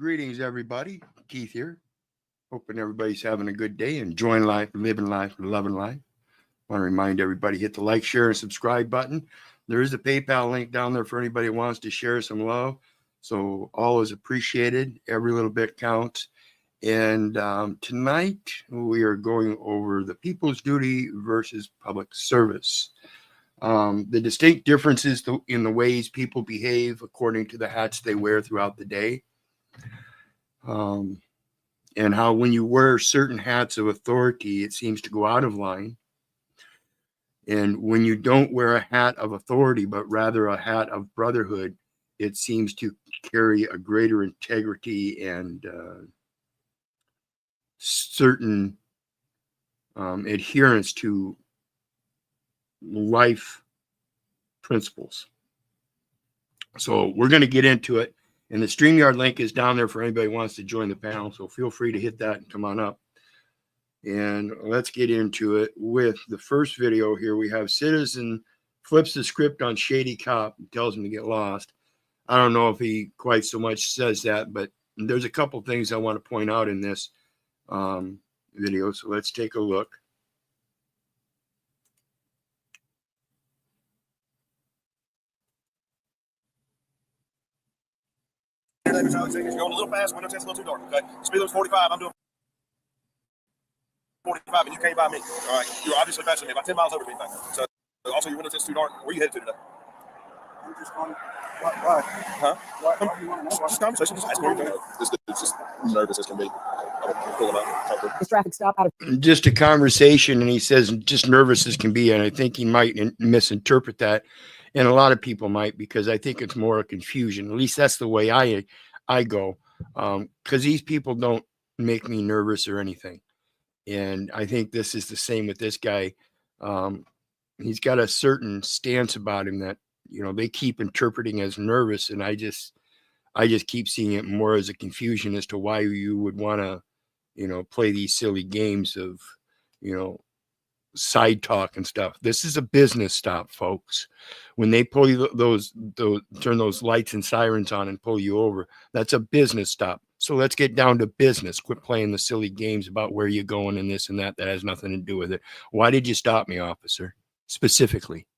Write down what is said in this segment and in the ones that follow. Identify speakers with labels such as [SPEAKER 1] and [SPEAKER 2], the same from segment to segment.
[SPEAKER 1] Greetings, everybody. Keith here. Hoping everybody's having a good day, enjoying life, living life, loving life. I want to remind everybody, hit the like, share, and subscribe button. There is a PayPal link down there for anybody who wants to share some love. So all is appreciated. Every little bit counts. And tonight we are going over the people's duty versus public service. The distinct differences in the ways people behave according to the hats they wear throughout the day. And how when you wear certain hats of authority, it seems to go out of line. And when you don't wear a hat of authority, but rather a hat of brotherhood, it seems to carry a greater integrity and certain adherence to life principles. So we're going to get into it. And the StreamYard link is down there for anybody who wants to join the panel. So feel free to hit that and come on up. And let's get into it with the first video here. We have citizen flips the script on shady cop and tells him to get lost. I don't know if he quite so much says that, but there's a couple things I want to point out in this video. So let's take a look.
[SPEAKER 2] You're going a little fast, window test a little too dark. Okay, speed limit's 45. I'm doing 45, and you came by me. All right, you're obviously faster than me, about 10 miles over me. So, also, your window test's too dark. Where are you headed to today?
[SPEAKER 3] I'm just going. Why?
[SPEAKER 2] Huh?
[SPEAKER 3] Why?
[SPEAKER 2] Just conversation. Just ask me everything. This dude's just nervous as can be. I'm pull him out. Talk to him.
[SPEAKER 4] This traffic stop out of
[SPEAKER 1] Just a conversation, and he says just nervous as can be, and I think he might misinterpret that, and a lot of people might, because I think it's more a confusion. At least that's the way I go, because these people don't make me nervous or anything, and I think this is the same with this guy. He's got a certain stance about him that, you know, they keep interpreting as nervous, and I just keep seeing it more as a confusion as to why you would want to, you know, play these silly games of, you know, side talk and stuff. This is a business stop, folks. When they pull you turn those lights and sirens on and pull you over, that's a business stop. So let's get down to business. Quit playing the silly games about where you're going and this and that. That has nothing to do with it. Why did you stop me, officer? Specifically.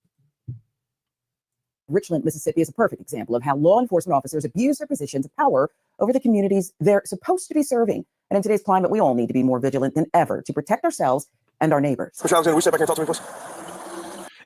[SPEAKER 4] Richland, Mississippi is a perfect example of how law enforcement officers abuse their positions of power over the communities they're supposed to be serving. And in today's climate, we all need to be more vigilant than ever to protect ourselves and our neighbors.
[SPEAKER 2] Mr. Alexander, we step back and talk to me, please.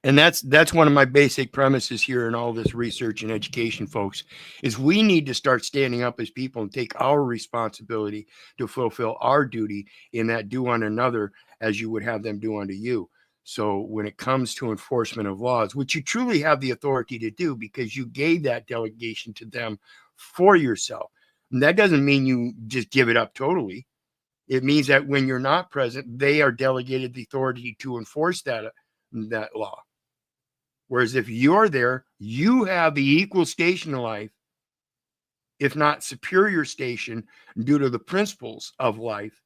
[SPEAKER 1] And that's one of my basic premises here in all this research and education, folks, is we need to start standing up as people and take our responsibility to fulfill our duty in that do unto another as you would have them do unto you. So when it comes to enforcement of laws, which you truly have the authority to do because you gave that delegation to them for yourself. And that doesn't mean you just give it up totally. It means that when you're not present, they are delegated the authority to enforce that law. Whereas if you're there, you have the equal station in life, if not superior station, due to the principles of life,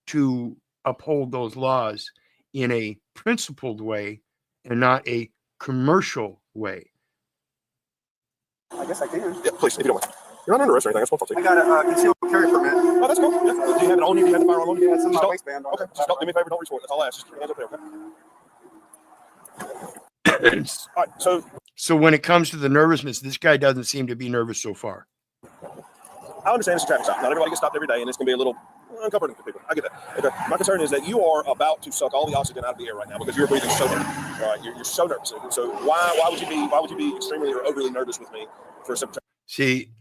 [SPEAKER 1] to uphold those laws in a principled way and not a commercial way.
[SPEAKER 3] I guess I can.
[SPEAKER 2] Yeah, please, if you don't mind. You're not under arrest or anything. I just want to talk to you.
[SPEAKER 3] I got a concealed carry permit.
[SPEAKER 2] Oh, that's cool. Yeah. Do you have it on you? Do you have the firearm on you?
[SPEAKER 3] Yeah, it's in
[SPEAKER 2] Just
[SPEAKER 3] my
[SPEAKER 2] don't-
[SPEAKER 3] waistband.
[SPEAKER 2] Okay, just don't do me a favor. Don't reach for it. That's all I ask. Just keep your hands up there, okay? All right,
[SPEAKER 1] So when it comes to the nervousness, this guy doesn't seem to be nervous so far.
[SPEAKER 2] I understand it's a traffic stop. Not everybody gets stopped every day, and it's going to be a little uncomfortable for people. I get that. Okay. My concern is that you are about to suck all the oxygen out of the air right now because you're breathing so nervous. All right, you're so nervous. So why would you be extremely or overly nervous with me for some time?
[SPEAKER 1] See,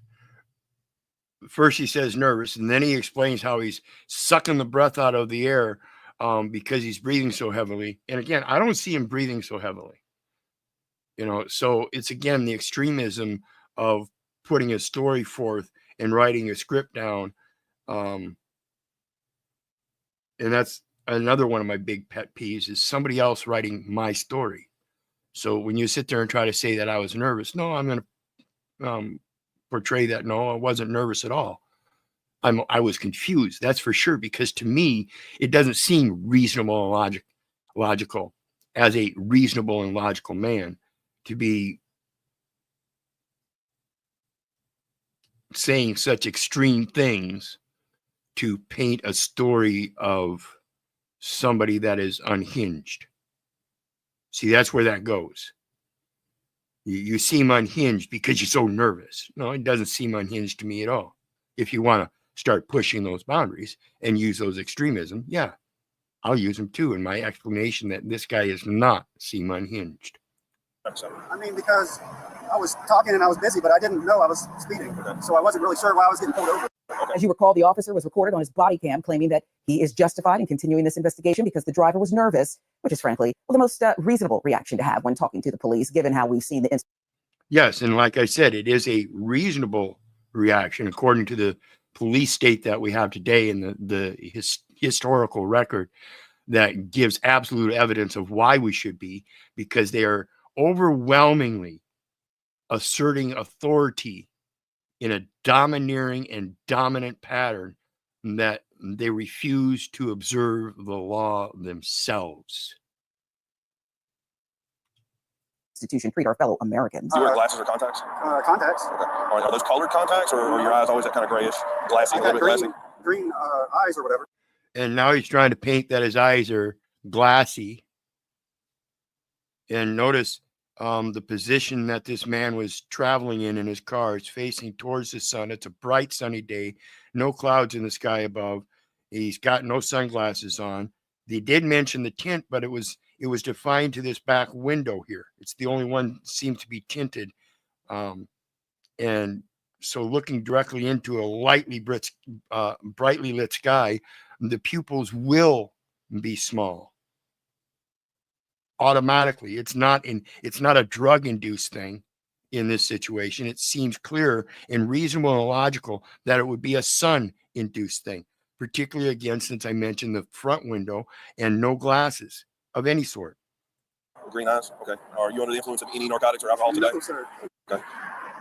[SPEAKER 1] first he says nervous, and then he explains how he's sucking the breath out of the air because he's breathing so heavily. And again, I don't see him breathing so heavily. You know, so it's again the extremism of putting a story forth and writing a script down. And that's another one of my big pet peeves is somebody else writing my story. So when you sit there and try to say that I was nervous, no, I'm going to portray that. No, I wasn't nervous at all. I was confused. That's for sure. Because to me, it doesn't seem reasonable and logical as a reasonable and logical man to be saying such extreme things to paint a story of somebody that is unhinged. See, that's where that goes. You seem unhinged because you're so nervous. No, it doesn't seem unhinged to me at all. If you want to start pushing those boundaries and use those extremism, yeah, I'll use them too in my explanation that this guy is not seem unhinged.
[SPEAKER 3] I mean, because I was talking and I was busy, but I didn't know I was speeding. So I wasn't really sure why I was getting pulled over.
[SPEAKER 4] As you recall, the officer was recorded on his body cam claiming that he is justified in continuing this investigation because the driver was nervous, which is frankly the most reasonable reaction to have when talking to the police, given how we've seen the incident.
[SPEAKER 1] Yes, and like I said, it is a reasonable reaction according to the police state that we have today and the historical record that gives absolute evidence of why we should be, because they are overwhelmingly asserting authority in a domineering and dominant pattern that they refuse to observe the law themselves.
[SPEAKER 4] Constitution treat our fellow Americans.
[SPEAKER 2] Do you wear glasses or contacts?
[SPEAKER 3] Contacts.
[SPEAKER 2] Okay. Are those colored contacts, or are your eyes always that kind of grayish, glassy,
[SPEAKER 3] I
[SPEAKER 2] a little
[SPEAKER 3] got
[SPEAKER 2] bit glassy?
[SPEAKER 3] green eyes or whatever.
[SPEAKER 1] And now he's trying to paint that his eyes are glassy. And notice the position that this man was traveling in his car is facing towards the sun. It's a bright sunny day, no clouds in the sky above. He's got no sunglasses on. They did mention the tint, but it was defined to this back window here. It's the only one seemed to be tinted. And so looking directly into a brightly lit sky, the pupils will be small automatically. It's not a drug induced thing in this situation. It seems clear and reasonable and logical that it would be a sun induced thing, particularly again, since I mentioned the front window and no glasses of any sort.
[SPEAKER 2] Green eyes. Okay. Are you under the influence of any narcotics or alcohol today?
[SPEAKER 3] No, sir.
[SPEAKER 2] Okay.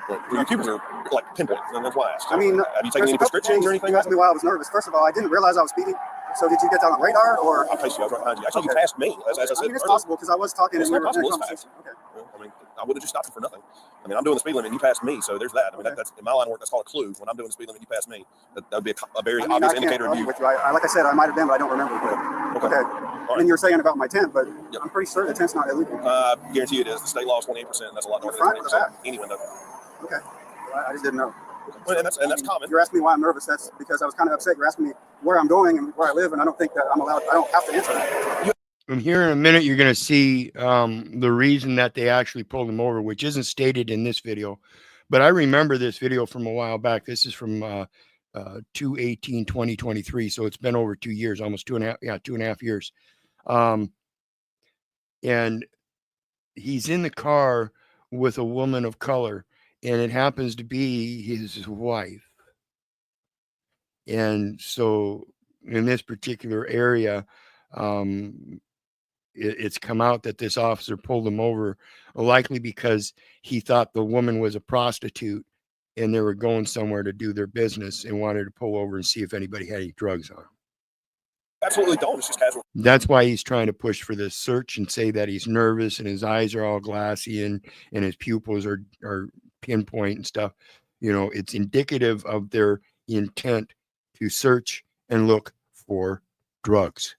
[SPEAKER 2] Well, your pupils are like pinpoint, and that's why I asked.
[SPEAKER 3] I mean,
[SPEAKER 2] have you taken any prescriptions or anything?
[SPEAKER 3] You asked me why I was nervous. First of all, I didn't realize I was speeding. So did you get that on radar, or?
[SPEAKER 2] I paced you. I was right behind you. Actually,
[SPEAKER 3] Okay.
[SPEAKER 2] you passed me. As I said,
[SPEAKER 3] I mean, it's possible because I was talking
[SPEAKER 2] It's
[SPEAKER 3] and we
[SPEAKER 2] not
[SPEAKER 3] were in a
[SPEAKER 2] possible. It's
[SPEAKER 3] conversation. Okay.
[SPEAKER 2] Well, I mean, I would have just stopped you for nothing. I mean, I'm doing the speed limit and you passed me, so there's that. I mean, that's in my line of work. That's called a clue. When I'm doing the speed limit and you pass me, that would be a very
[SPEAKER 3] I mean,
[SPEAKER 2] obvious
[SPEAKER 3] I can't
[SPEAKER 2] indicator of
[SPEAKER 3] argue
[SPEAKER 2] you.
[SPEAKER 3] with you. Like I said, I might have been, but I don't remember. But, okay.
[SPEAKER 2] All
[SPEAKER 3] And then you're saying about my tent, but
[SPEAKER 2] Yep.
[SPEAKER 3] I'm pretty sure the tent's not illegal.
[SPEAKER 2] I guarantee you it is. The state law is 28%, and that's a lot more than
[SPEAKER 3] Front or
[SPEAKER 2] 20%.
[SPEAKER 3] back?
[SPEAKER 2] Any window.
[SPEAKER 3] Okay. I just didn't know.
[SPEAKER 2] Well, and that's common.
[SPEAKER 3] You're asking me why I'm nervous. That's because I was kind of upset. You're asking me where I'm going and where I live, and I don't think that I'm allowed. I don't have to answer that.
[SPEAKER 1] From here in a minute, you're going to see the reason that they actually pulled him over, which isn't stated in this video. But I remember this video from a while back. This is from 2/18/2023. So it's been over 2 years, almost 2.5 years. And he's in the car with a woman of color, and it happens to be his wife. And so in this particular area, it's come out that this officer pulled him over, likely because he thought the woman was a prostitute and they were going somewhere to do their business and wanted to pull over and see if anybody had any drugs on them.
[SPEAKER 2] Absolutely don't. It's just casual.
[SPEAKER 1] That's why he's trying to push for this search and say that he's nervous and his eyes are all glassy and his pupils are pinpoint and stuff. You know, it's indicative of their intent to search and look for drugs,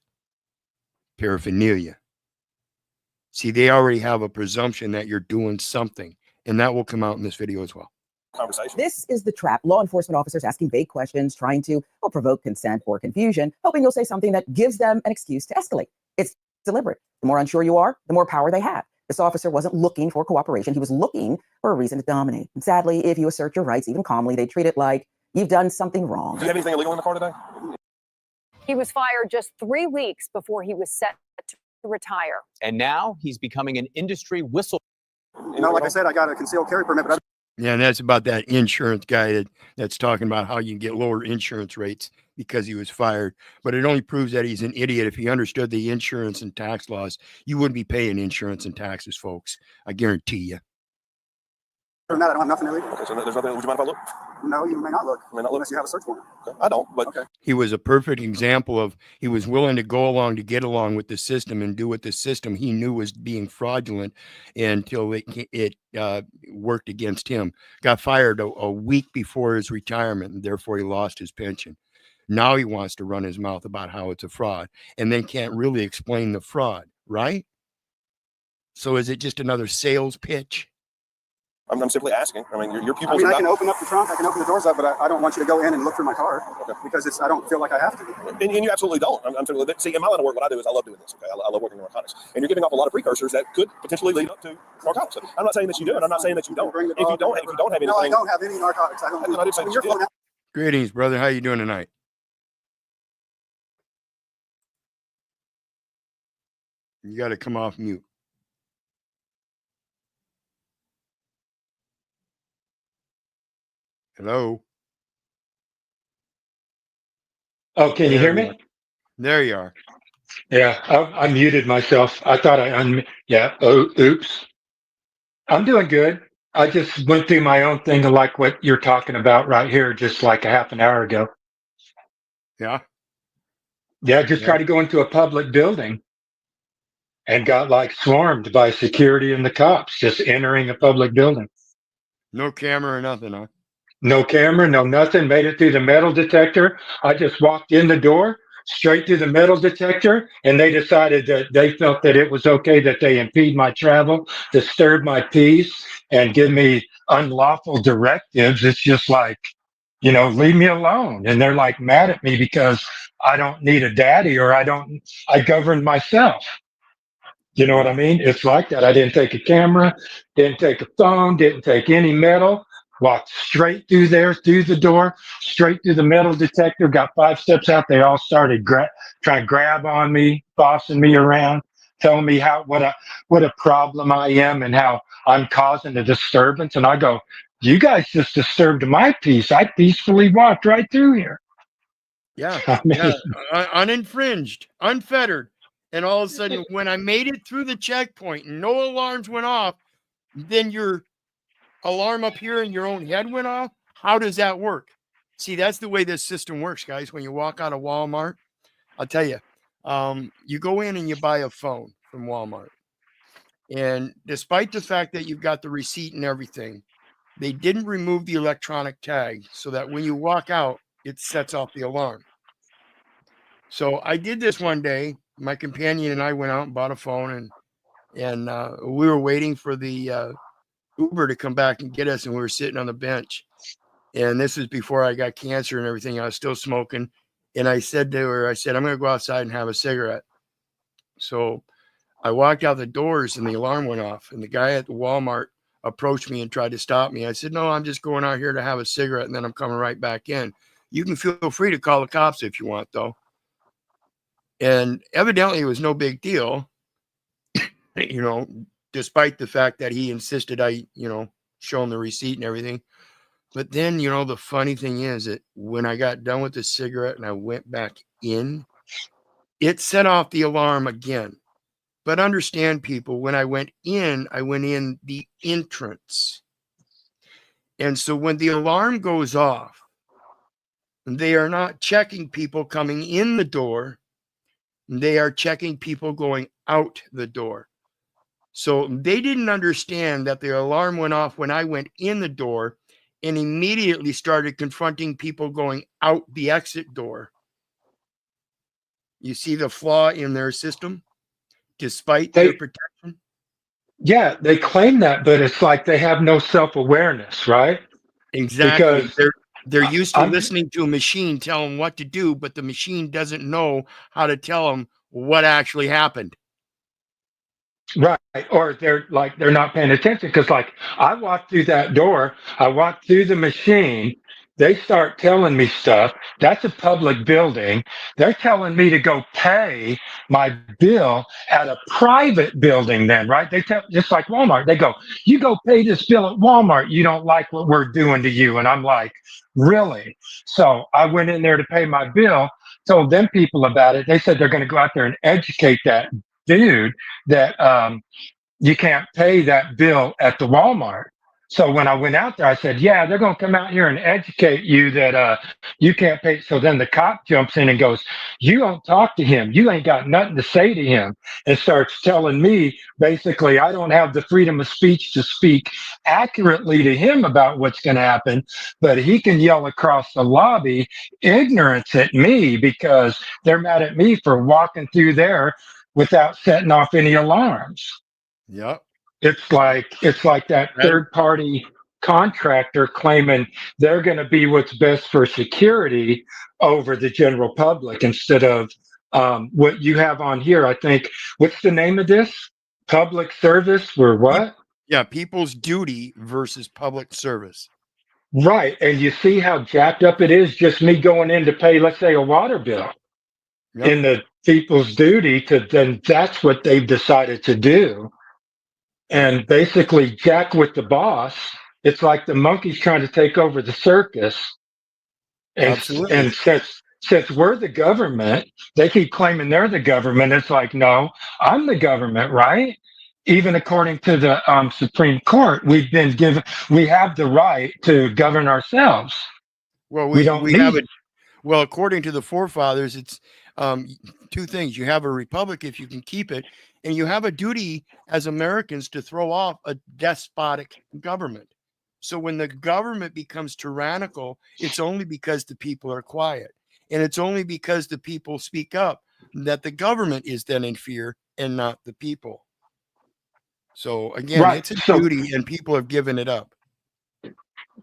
[SPEAKER 1] paraphernalia. See, they already have a presumption that you're doing something, and that will come out in this video as well.
[SPEAKER 2] Conversation.
[SPEAKER 4] This is the trap. Law enforcement officers asking vague questions, trying to provoke consent or confusion, hoping you'll say something that gives them an excuse to escalate. It's deliberate. The more unsure you are, the more power they have. This officer wasn't looking for cooperation. He was looking for a reason to dominate. And sadly, if you assert your rights, even calmly, they treat it like you've done something wrong.
[SPEAKER 2] Do you have anything illegal in the car today?
[SPEAKER 5] He was fired just 3 weeks before he was set to retire.
[SPEAKER 6] And now he's becoming an industry whistle.
[SPEAKER 3] No, like I said, I got a concealed carry permit, but
[SPEAKER 1] Yeah, and that's about that insurance guy that's talking about how you can get lower insurance rates because he was fired. But it only proves that he's an idiot. If he understood the insurance and tax laws, you wouldn't be paying insurance and taxes, folks. I guarantee you.
[SPEAKER 3] than that, I don't have nothing illegal.
[SPEAKER 2] Okay, so there's nothing. Would you mind if I look?
[SPEAKER 3] No, you may not look.
[SPEAKER 2] I may not look.
[SPEAKER 3] Unless you have a search warrant.
[SPEAKER 2] Okay. I don't, but
[SPEAKER 3] Okay.
[SPEAKER 1] He was a perfect example of he was willing to go along to get along with the system and do what the system he knew was being fraudulent until it worked against him. Got fired a week before his retirement, and therefore he lost his pension. Now he wants to run his mouth about how it's a fraud and then can't really explain the fraud, right? So is it just another sales pitch?
[SPEAKER 2] I'm simply asking. I mean, your
[SPEAKER 3] I
[SPEAKER 2] pupils.
[SPEAKER 3] mean, I
[SPEAKER 2] are
[SPEAKER 3] can
[SPEAKER 2] not,
[SPEAKER 3] open up the trunk, I can open the doors up, but I don't want you to go in and look through my car because I don't feel like I have to.
[SPEAKER 2] and you absolutely don't. I'm simply, see, in my line of work, what I do is I love doing this. Okay, I love working in narcotics, and you're giving off a lot of precursors that could potentially lead up to narcotics. I'm not saying that you do, and I'm not saying that you don't. If you don't have anything,
[SPEAKER 3] No, I don't have any narcotics. I don't.
[SPEAKER 2] I didn't say that you did.
[SPEAKER 1] Greetings, brother. How you doing tonight? You got to come off mute. Hello?
[SPEAKER 7] Oh, can you hear me?
[SPEAKER 1] There you are.
[SPEAKER 7] Yeah, I muted myself. I thought yeah. Oh, oops. I'm doing good. I just went through my own thing like what you're talking about right here, just like a half an hour ago.
[SPEAKER 1] Yeah.
[SPEAKER 7] Yeah, just tried to go into a public building and got like swarmed by security and the cops just entering a public building.
[SPEAKER 1] No camera or nothing, huh?
[SPEAKER 7] No camera, no nothing. Made it through the metal detector. I just walked in the door, straight through the metal detector, and they decided that they felt that it was okay that they impede my travel, disturb my peace, and give me unlawful directives. It's just like, leave me alone. And they're like mad at me because I don't need a daddy or I govern myself. You know what I mean? It's like that. I didn't take a camera, didn't take a phone, didn't take any metal. Walked straight through there, through the door, straight through the metal detector. Got 5 steps out. They all started trying to grab on me, bossing me around, telling me what a problem I am and how I'm causing a disturbance. And I go, "You guys just disturbed my peace. I peacefully walked right through here."
[SPEAKER 1] Yeah.
[SPEAKER 7] I mean,
[SPEAKER 1] Yeah. Uninfringed, unfettered. And all of a sudden, when I made it through the checkpoint and no alarms went off, then your alarm up here in your own head went off. How does that work? See, that's the way this system works, guys. When you walk out of Walmart, I'll tell you, you go in and you buy a phone from Walmart. And despite the fact that you've got the receipt and everything, they didn't remove the electronic tag so that when you walk out, it sets off the alarm. So I did this one day. My companion and I went out and bought a phone, and we were waiting for the Uber to come back and get us, and we were sitting on the bench. And this was before I got cancer and everything. I was still smoking. And I said to her, I'm going to go outside and have a cigarette. So I walked out the doors and the alarm went off. And the guy at the Walmart approached me and tried to stop me. I said, "No, I'm just going out here to have a cigarette and then I'm coming right back in. You can feel free to call the cops if you want, though." And evidently it was no big deal, despite the fact that he insisted I, show him the receipt and everything. But then, the funny thing is that when I got done with the cigarette and I went back in, it set off the alarm again. But understand, people, when I went in the entrance. And so when the alarm goes off, they are not checking people coming in the door. They are checking people going out the door. So they didn't understand that the alarm went off when I went in the door and immediately started confronting people going out the exit door. You see the flaw in their system, despite their protection?
[SPEAKER 7] Yeah, they claim that, but it's like they have no self-awareness, right?
[SPEAKER 1] Exactly.
[SPEAKER 7] Because
[SPEAKER 1] They're used to
[SPEAKER 7] I'm
[SPEAKER 1] listening to a machine tell them what to do, but the machine doesn't know how to tell them what actually happened.
[SPEAKER 7] right, or they're not paying attention because like I walked through that door, I walked through the machine. They start telling me stuff. That's a public building. They're telling me to go pay my bill at a private building. Then, right? They tell just like Walmart. They go, "You go pay this bill at Walmart. You don't like what we're doing to you." And I'm like, "Really?" So I went in there to pay my bill. Told them people about it. They said they're going to go out there and educate that dude that you can't pay that bill at the Walmart. So when I went out there, I said, yeah, they're going to come out here and educate you that you can't pay. So then the cop jumps in and goes, you don't talk to him. You ain't got nothing to say to him. And starts telling me, basically, I don't have the freedom of speech to speak accurately to him about what's going to happen, but he can yell across the lobby ignorance at me because they're mad at me for walking through there without setting off any alarms.
[SPEAKER 1] Yep.
[SPEAKER 7] It's like that
[SPEAKER 1] That-
[SPEAKER 7] third party contractor claiming they're going to be what's best for security over the general public instead of what you have on here. I think, what's the name of this? Public service or what?
[SPEAKER 1] Yeah, people's duty versus public service.
[SPEAKER 7] Right. And you see how jacked up it is just me going in to pay, let's say, a water bill.
[SPEAKER 1] Yep.
[SPEAKER 7] In the people's duty to then that's what they've decided to do. And basically jack with the boss. It's like the monkey's trying to take over the circus.
[SPEAKER 1] Absolutely.
[SPEAKER 7] And since we're the government, they keep claiming they're the government. It's like, no, I'm the government, right? Even according to the Supreme Court, we have the right to govern ourselves.
[SPEAKER 1] Well,
[SPEAKER 7] We don't
[SPEAKER 1] we have
[SPEAKER 7] need.
[SPEAKER 1] it. Well, according to the forefathers, it's two things. You have a republic if you can keep it, and you have a duty as Americans to throw off a despotic government. So when the government becomes tyrannical, it's only because the people are quiet. And it's only because the people speak up that the government is then in fear and not the people. So again,
[SPEAKER 7] Right.
[SPEAKER 1] it's a
[SPEAKER 7] So
[SPEAKER 1] duty and people have given it up.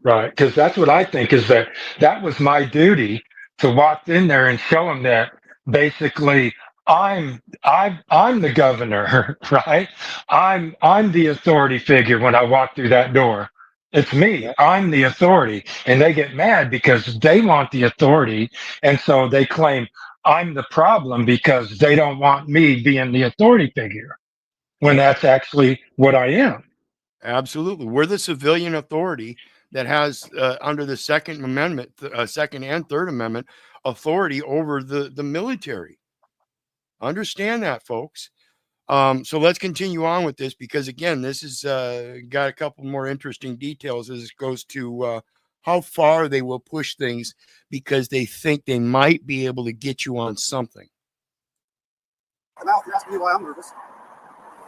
[SPEAKER 7] right, because that's what I think is that was my duty to walk in there and show them that basically I'm the governor, right? I'm the authority figure when I walk through that door. It's me. I'm the authority, and they get mad because they want the authority, and so they claim I'm the problem because they don't want me being the authority figure when that's actually what I am.
[SPEAKER 1] Absolutely. We're the civilian authority that has, under the Second Amendment, Second and Third Amendment, authority over the military. Understand that, folks. So let's continue on with this because, again, this has got a couple more interesting details as it goes to how far they will push things because they think they might be able to get you on something.
[SPEAKER 3] Now, if you're asking me why I'm nervous,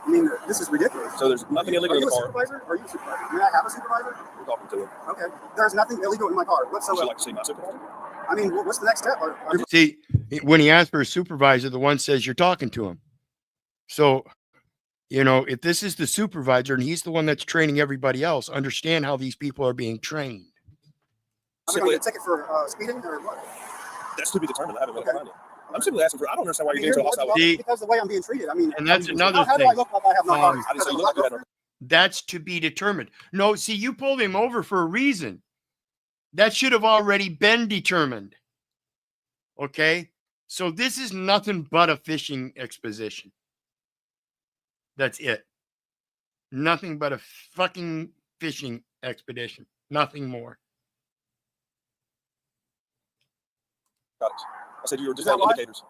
[SPEAKER 3] I mean, this is ridiculous.
[SPEAKER 2] So there's nothing illegal
[SPEAKER 3] Are
[SPEAKER 2] in
[SPEAKER 3] you
[SPEAKER 2] the
[SPEAKER 3] a
[SPEAKER 2] car.
[SPEAKER 3] supervisor? Are you a supervisor? I mean, I have a supervisor.
[SPEAKER 2] We're talking to him.
[SPEAKER 3] Okay. There's nothing illegal in my car
[SPEAKER 2] Would you
[SPEAKER 3] whatsoever.
[SPEAKER 2] like to see my supervisor?
[SPEAKER 3] I mean, what's the next step?
[SPEAKER 1] See, when he asks for a supervisor, the one says you're talking to him. So, if this is the supervisor and he's the one that's training everybody else, understand how these people are being trained.
[SPEAKER 3] I'm going to get a ticket for speeding or what?
[SPEAKER 2] That's to be determined. I haven't really found it. I'm simply asking for. I don't understand why you're being so hostile.
[SPEAKER 3] Because the way I'm being treated. I mean,
[SPEAKER 1] And that's another
[SPEAKER 3] how do
[SPEAKER 1] thing.
[SPEAKER 3] I look like I have no car?
[SPEAKER 2] I didn't say you look like you had no.
[SPEAKER 1] That's to be determined. No, see, you pulled him over for a reason. That should have already been determined. Okay? So this is nothing but a fishing exposition. That's it. Nothing but a fucking fishing expedition. Nothing more.
[SPEAKER 2] Got it. I said you were just
[SPEAKER 3] Is that
[SPEAKER 2] having
[SPEAKER 3] why?
[SPEAKER 2] indicators.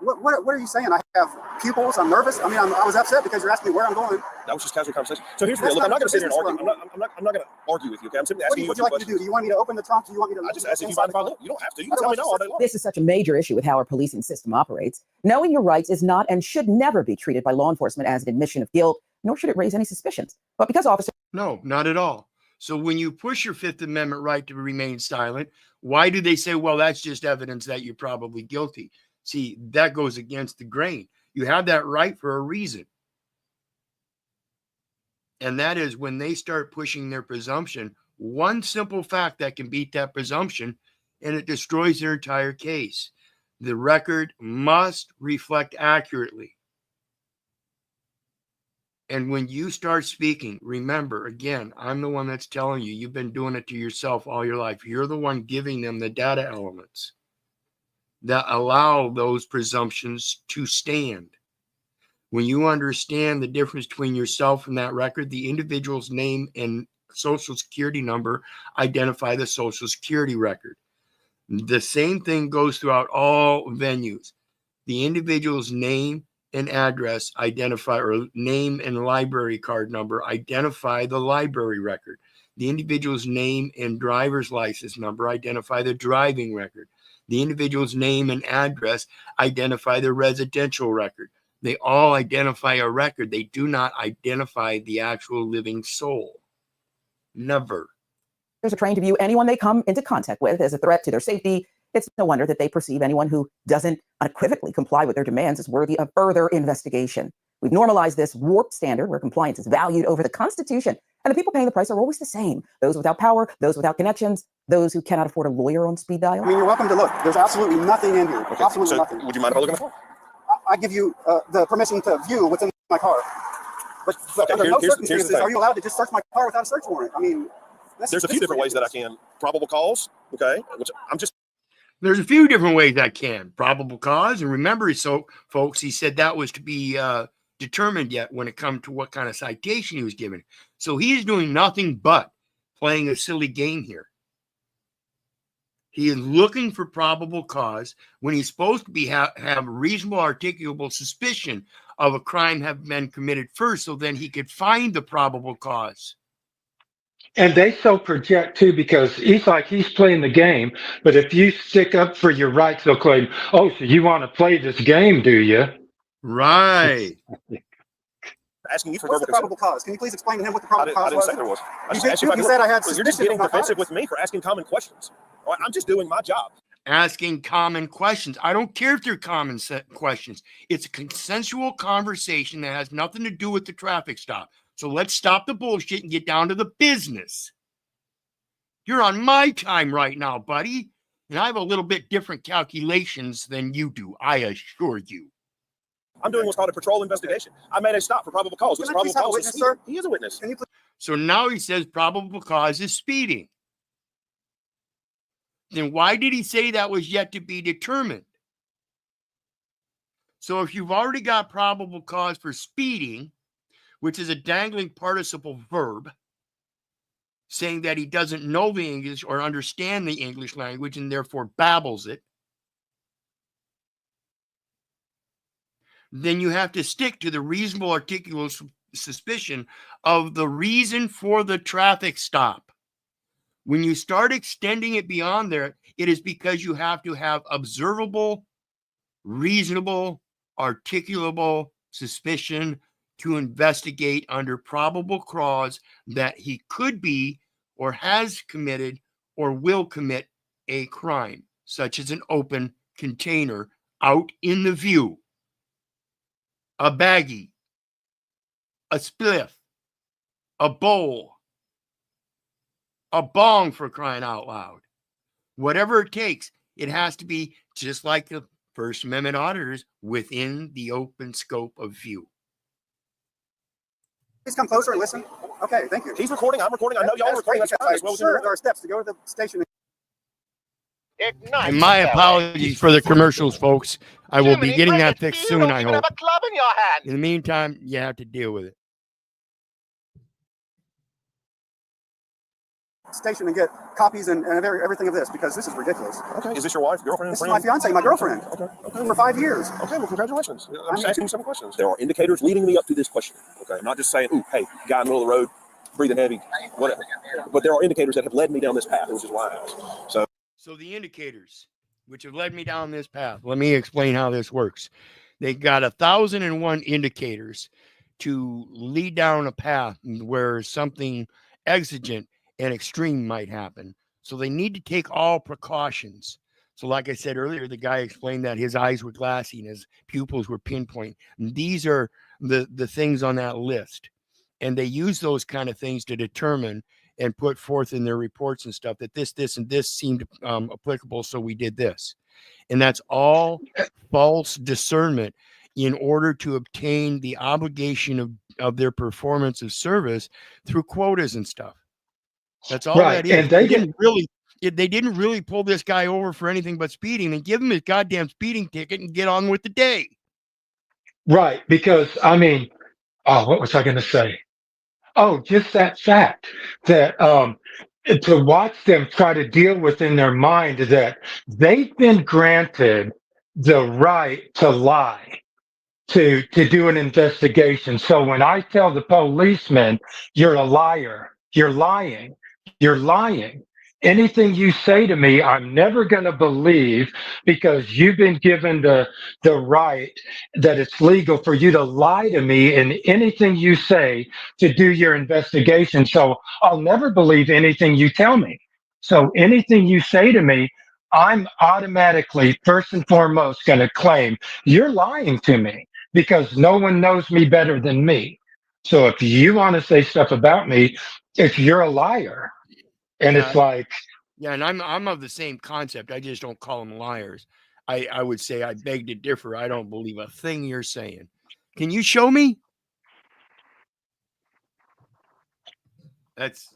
[SPEAKER 3] What are you saying? I have pupils. I'm nervous. I mean, I was upset because you're asking me where I'm going.
[SPEAKER 2] That was just casual conversation. So here's the deal. Look, I'm not going to sit here and argue. I'm not going to argue with you. Okay, I'm simply
[SPEAKER 3] What
[SPEAKER 2] asking
[SPEAKER 3] would
[SPEAKER 2] you
[SPEAKER 3] you
[SPEAKER 2] a few
[SPEAKER 3] like me to do?
[SPEAKER 2] questions.
[SPEAKER 3] Do you want me to open the trunk? Do you want me to?
[SPEAKER 2] I just asked if you mind if I look. You don't have to. You can tell me no all day long.
[SPEAKER 4] This is such a major issue with how our policing system operates. Knowing your rights is not and should never be treated by law enforcement as an admission of guilt, nor should it raise any suspicions. But because officers
[SPEAKER 1] No, not at all. So when you push your Fifth Amendment right to remain silent, why do they say, well, that's just evidence that you're probably guilty? See, that goes against the grain. You have that right for a reason. And that is when they start pushing their presumption, one simple fact that can beat that presumption, and it destroys their entire case. The record must reflect accurately. And when you start speaking, remember, again, I'm the one that's telling you, you've been doing it to yourself all your life. You're the one giving them the data elements that allow those presumptions to stand. When you understand the difference between yourself and that record, the individual's name and social security number identify the social security record. The same thing goes throughout all venues. The individual's name and address identify, or name and library card number identify the library record. The individual's name and driver's license number identify the driving record. The individual's name and address identify the residential record. They all identify a record. They do not identify the actual living soul. Never.
[SPEAKER 4] Are trained to view anyone they come into contact with as a threat to their safety. It's no wonder that they perceive anyone who doesn't unequivocally comply with their demands as worthy of further investigation. We've normalized this warped standard where compliance is valued over the Constitution, and the people paying the price are always the same. Those without power, those without connections, those who cannot afford a lawyer on speed dial.
[SPEAKER 3] I mean, you're welcome to look. There's absolutely nothing in here.
[SPEAKER 2] Okay,
[SPEAKER 3] Absolutely
[SPEAKER 2] so
[SPEAKER 3] nothing.
[SPEAKER 2] would you mind if I look in the car?
[SPEAKER 3] I give you the permission to view what's in my car. But
[SPEAKER 2] Okay,
[SPEAKER 3] under no
[SPEAKER 2] here's the
[SPEAKER 3] circumstances
[SPEAKER 2] thing.
[SPEAKER 3] are you allowed to just search my car without a search warrant. I mean,
[SPEAKER 2] There's a few different ways that I can. Probable cause, okay, which I'm just.
[SPEAKER 1] There's a few different ways I can. Probable cause. And remember, so folks, he said that was to be determined yet when it comes to what kind of citation he was given. So he's doing nothing but playing a silly game here. He is looking for probable cause when he's supposed to be have reasonable articulable suspicion of a crime have been committed first, so then he could find the probable cause.
[SPEAKER 7] And they so project too, because he's playing the game. But if you stick up for your rights, they'll claim, "Oh, so you want to play this game, do you?"
[SPEAKER 1] Right.
[SPEAKER 2] Asking you for
[SPEAKER 3] what's the
[SPEAKER 2] verbal
[SPEAKER 3] probable cause? Can you please explain to him what the
[SPEAKER 2] I
[SPEAKER 3] probable cause
[SPEAKER 2] didn't
[SPEAKER 3] was?
[SPEAKER 2] say there was. I just
[SPEAKER 3] You
[SPEAKER 2] asked you if I
[SPEAKER 3] you
[SPEAKER 2] could
[SPEAKER 3] said
[SPEAKER 2] look.
[SPEAKER 3] I had
[SPEAKER 2] Well, you're just
[SPEAKER 3] suspicion
[SPEAKER 2] getting
[SPEAKER 3] of my
[SPEAKER 2] defensive
[SPEAKER 3] cars.
[SPEAKER 2] with me for asking common questions. All right, I'm just doing my job.
[SPEAKER 1] Asking common questions. I don't care if they're common questions. It's a consensual conversation that has nothing to do with the traffic stop. So let's stop the bullshit and get down to the business. You're on my time right now, buddy. And I have a little bit different calculations than you do, I assure you.
[SPEAKER 2] I'm doing what's called a patrol investigation. I made a stop for probable cause. Which
[SPEAKER 3] Can I
[SPEAKER 2] probable
[SPEAKER 3] please have a
[SPEAKER 2] cause
[SPEAKER 3] witness,
[SPEAKER 2] is
[SPEAKER 3] sir?
[SPEAKER 2] He is a witness.
[SPEAKER 3] Can you please?
[SPEAKER 1] So now he says probable cause is speeding. Then why did he say that was yet to be determined? So if you've already got probable cause for speeding, which is a dangling participle verb, saying that he doesn't know the English or understand the English language and therefore babbles it, then you have to stick to the reasonable articulable suspicion of the reason for the traffic stop. When you start extending it beyond there, it is because you have to have observable, reasonable, articulable suspicion to investigate under probable cause that he could be or has committed or will commit a crime, such as an open container out in the view, a baggie, a spliff, a bowl, a bong, for crying out loud. Whatever it takes, it has to be just like the First Amendment auditors within the open scope of view.
[SPEAKER 3] Please come closer and listen. Okay, thank you.
[SPEAKER 2] He's recording. I'm recording. I know y'all are recording. That's fine. That's well within
[SPEAKER 3] Sure,
[SPEAKER 2] your
[SPEAKER 3] there are steps to go to the station.
[SPEAKER 1] And my apologies for the commercials, folks. I will be getting that fixed soon, I hope. In the meantime, you have to deal with it.
[SPEAKER 3] Station and get copies and everything of this because this is ridiculous.
[SPEAKER 2] Okay. Is this your wife, girlfriend,
[SPEAKER 3] This is
[SPEAKER 2] friend?
[SPEAKER 3] my fiance, my girlfriend.
[SPEAKER 2] Okay.
[SPEAKER 3] For 5 years.
[SPEAKER 2] Okay, well, congratulations. I'm just asking you some questions. There are indicators leading me up to this question. Okay, I'm not just saying, ooh, hey, guy in the middle of the road, breathing heavy, whatever. But there are indicators that have led me down this path, which is why I asked.
[SPEAKER 1] So the indicators, which have led me down this path, let me explain how this works. They got 1,001 indicators to lead down a path where something exigent and extreme might happen. So they need to take all precautions. So like I said earlier, the guy explained that his eyes were glassy and his pupils were pinpoint. And these are the things on that list. And they use those kind of things to determine and put forth in their reports and stuff that this, and this seemed applicable, so we did this. And that's all false discernment in order to obtain the obligation of their performance of service through quotas and stuff. That's all
[SPEAKER 7] Right.
[SPEAKER 1] that is.
[SPEAKER 7] And they didn't
[SPEAKER 1] really pull this guy over for anything but speeding and give him his goddamn speeding ticket and get on with the day.
[SPEAKER 7] Right. Because, I mean, what was I going to say? Oh, just that fact that to watch them try to deal within their mind that they've been granted the right to lie, to do an investigation. So when I tell the policeman, you're a liar, you're lying, You're lying. Anything you say to me, I'm never going to believe because you've been given the right that it's legal for you to lie to me in anything you say to do your investigation. So I'll never believe anything you tell me. So anything you say to me, I'm automatically, first and foremost, going to claim you're lying to me because no one knows me better than me. So if you want to say stuff about me, if you're a liar, and
[SPEAKER 1] Yeah,
[SPEAKER 7] it's like,
[SPEAKER 1] yeah, and I'm of the same concept. I just don't call them liars. I would say I beg to differ. I don't believe a thing you're saying. Can you show me? That's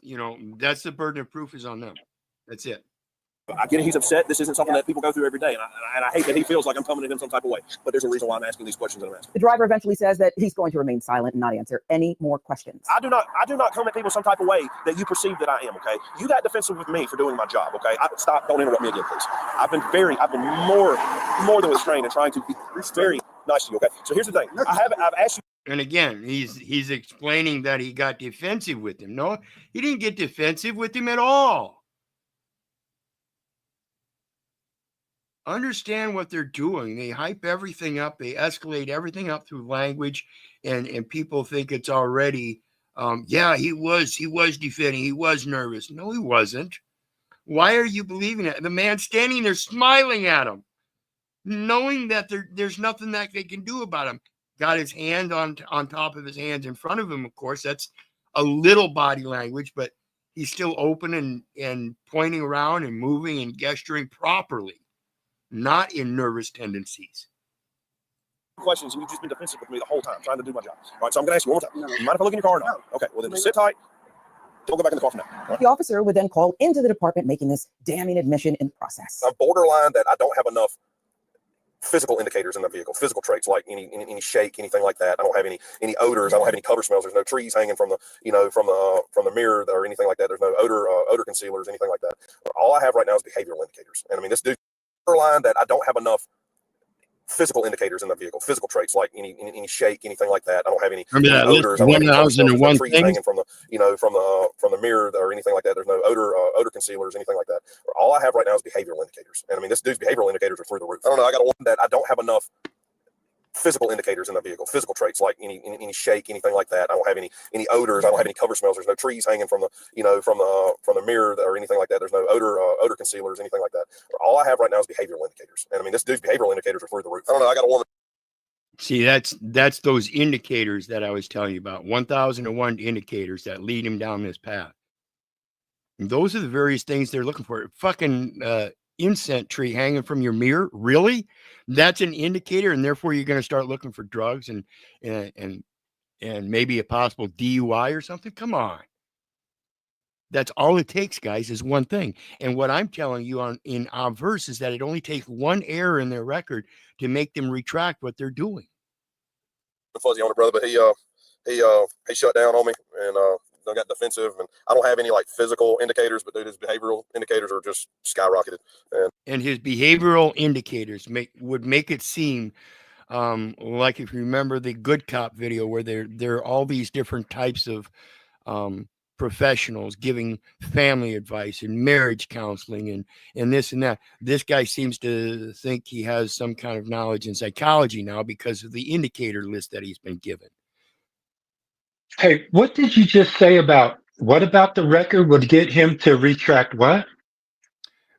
[SPEAKER 1] that's the burden of proof is on them. That's it.
[SPEAKER 2] I get it. He's upset. This isn't something that people go through every day. And I hate that he feels like I'm coming at him some type of way. But there's a reason why I'm asking these questions that I'm asking.
[SPEAKER 4] The driver eventually says that he's going to remain silent and not answer any more questions.
[SPEAKER 2] I do not come at people some type of way that you perceive that I am, okay? You got defensive with me for doing my job, okay? Stop, don't interrupt me again, please. I've been more than restrained and trying to be very nice to you, okay? So here's the thing. I've asked you.
[SPEAKER 1] And again, he's explaining that he got defensive with him. No, he didn't get defensive with him at all. Understand what they're doing. They hype everything up. They escalate everything up through language, and people think it's already, yeah, he was defending. He was nervous. No, he wasn't. Why are you believing it? The man standing there smiling at him, knowing that there's nothing that they can do about him. Got his hand on top of his hands in front of him, of course. That's a little body language, but he's still open and pointing around and moving and gesturing properly. Not in nervous tendencies.
[SPEAKER 2] Questions, and you've just been defensive with me the whole time, trying to do my job. All right, so I'm going to ask you one more time. You mind if I look in your car or not? Okay, well then just sit tight. Don't go back in the car for now. Right?
[SPEAKER 4] The officer would then call into the department, making this damning admission in process.
[SPEAKER 2] I'm borderline that I don't have enough physical indicators in the vehicle, physical traits like any shake, anything like that. I don't have any odors. I don't have any cover smells. There's no trees hanging from the mirror or anything like that. There's no odor concealers, anything like that. All I have right now is behavioral indicators, and I mean this dude. Line that I don't have enough physical indicators in the vehicle, physical traits like any shake, anything like that. I don't have any odors. I don't have any cover smells. There's no trees hanging from the mirror or anything like that. There's no odor concealers, anything like that. All I have right now is behavioral indicators, and I mean this dude's behavioral indicators are through the roof. I don't know. I got one that I don't have enough physical indicators in the vehicle, physical traits like any shake, anything like that. I don't have any odors. I don't have any cover smells. There's no trees hanging from the mirror or anything like that. There's no odor concealers, anything like that. All I have right now is behavioral indicators, and I mean this dude's behavioral indicators are through the roof. I don't know. I got a woman.
[SPEAKER 1] See, that's those indicators that I was telling you about. 1001 indicators that lead him down this path. And those are the various things they're looking for. Fucking incense tree hanging from your mirror, really? That's an indicator, and therefore you're going to start looking for drugs and maybe a possible DUI or something. Come on, that's all it takes, guys, is one thing. And what I'm telling you in our verse is that it only takes one error in their record to make them retract what they're doing.
[SPEAKER 2] Fuzzy on it, brother, but he shut down on me and got defensive, and I don't have any like physical indicators, but dude, his behavioral indicators are just skyrocketed.
[SPEAKER 1] And his behavioral indicators would make it seem like, if you remember the Good Cop video, where there are all these different types of professionals giving family advice and marriage counseling and this and that. This guy seems to think he has some kind of knowledge in psychology now because of the indicator list that he's been given.
[SPEAKER 7] Hey, what did you just say about the record would get him to retract what?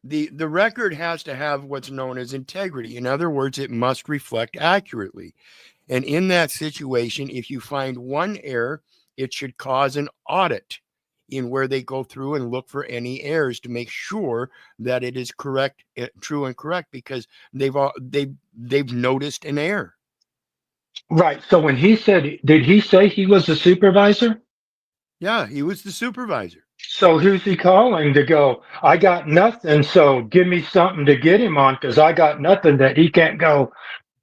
[SPEAKER 1] The record has to have what's known as integrity. In other words, it must reflect accurately. And in that situation, if you find one error, it should cause an audit in where they go through and look for any errors to make sure that it is correct, true and correct, because they've noticed an error.
[SPEAKER 7] Right. So when he said, did he say he was a supervisor?
[SPEAKER 1] Yeah, he was the supervisor.
[SPEAKER 7] So who's he calling to go, I got nothing, so give me something to get him on, because I got nothing, that he can't go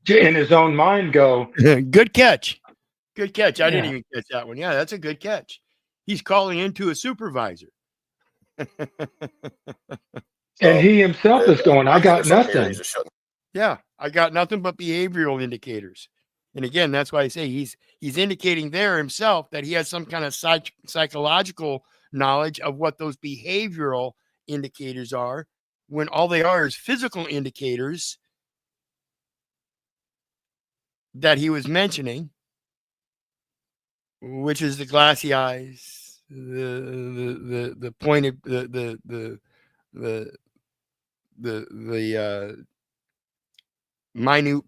[SPEAKER 7] in his own mind go.
[SPEAKER 1] Good catch. Good catch. I didn't even catch that one. Yeah, that's a good catch. He's calling into a supervisor.
[SPEAKER 7] And he himself is going, I got nothing.
[SPEAKER 1] Yeah, I got nothing but behavioral indicators. And again, that's why I say he's indicating there himself that he has some kind of psychological knowledge of what those behavioral indicators are, when all they are is physical indicators that he was mentioning, which is the glassy eyes, the pointed, the minute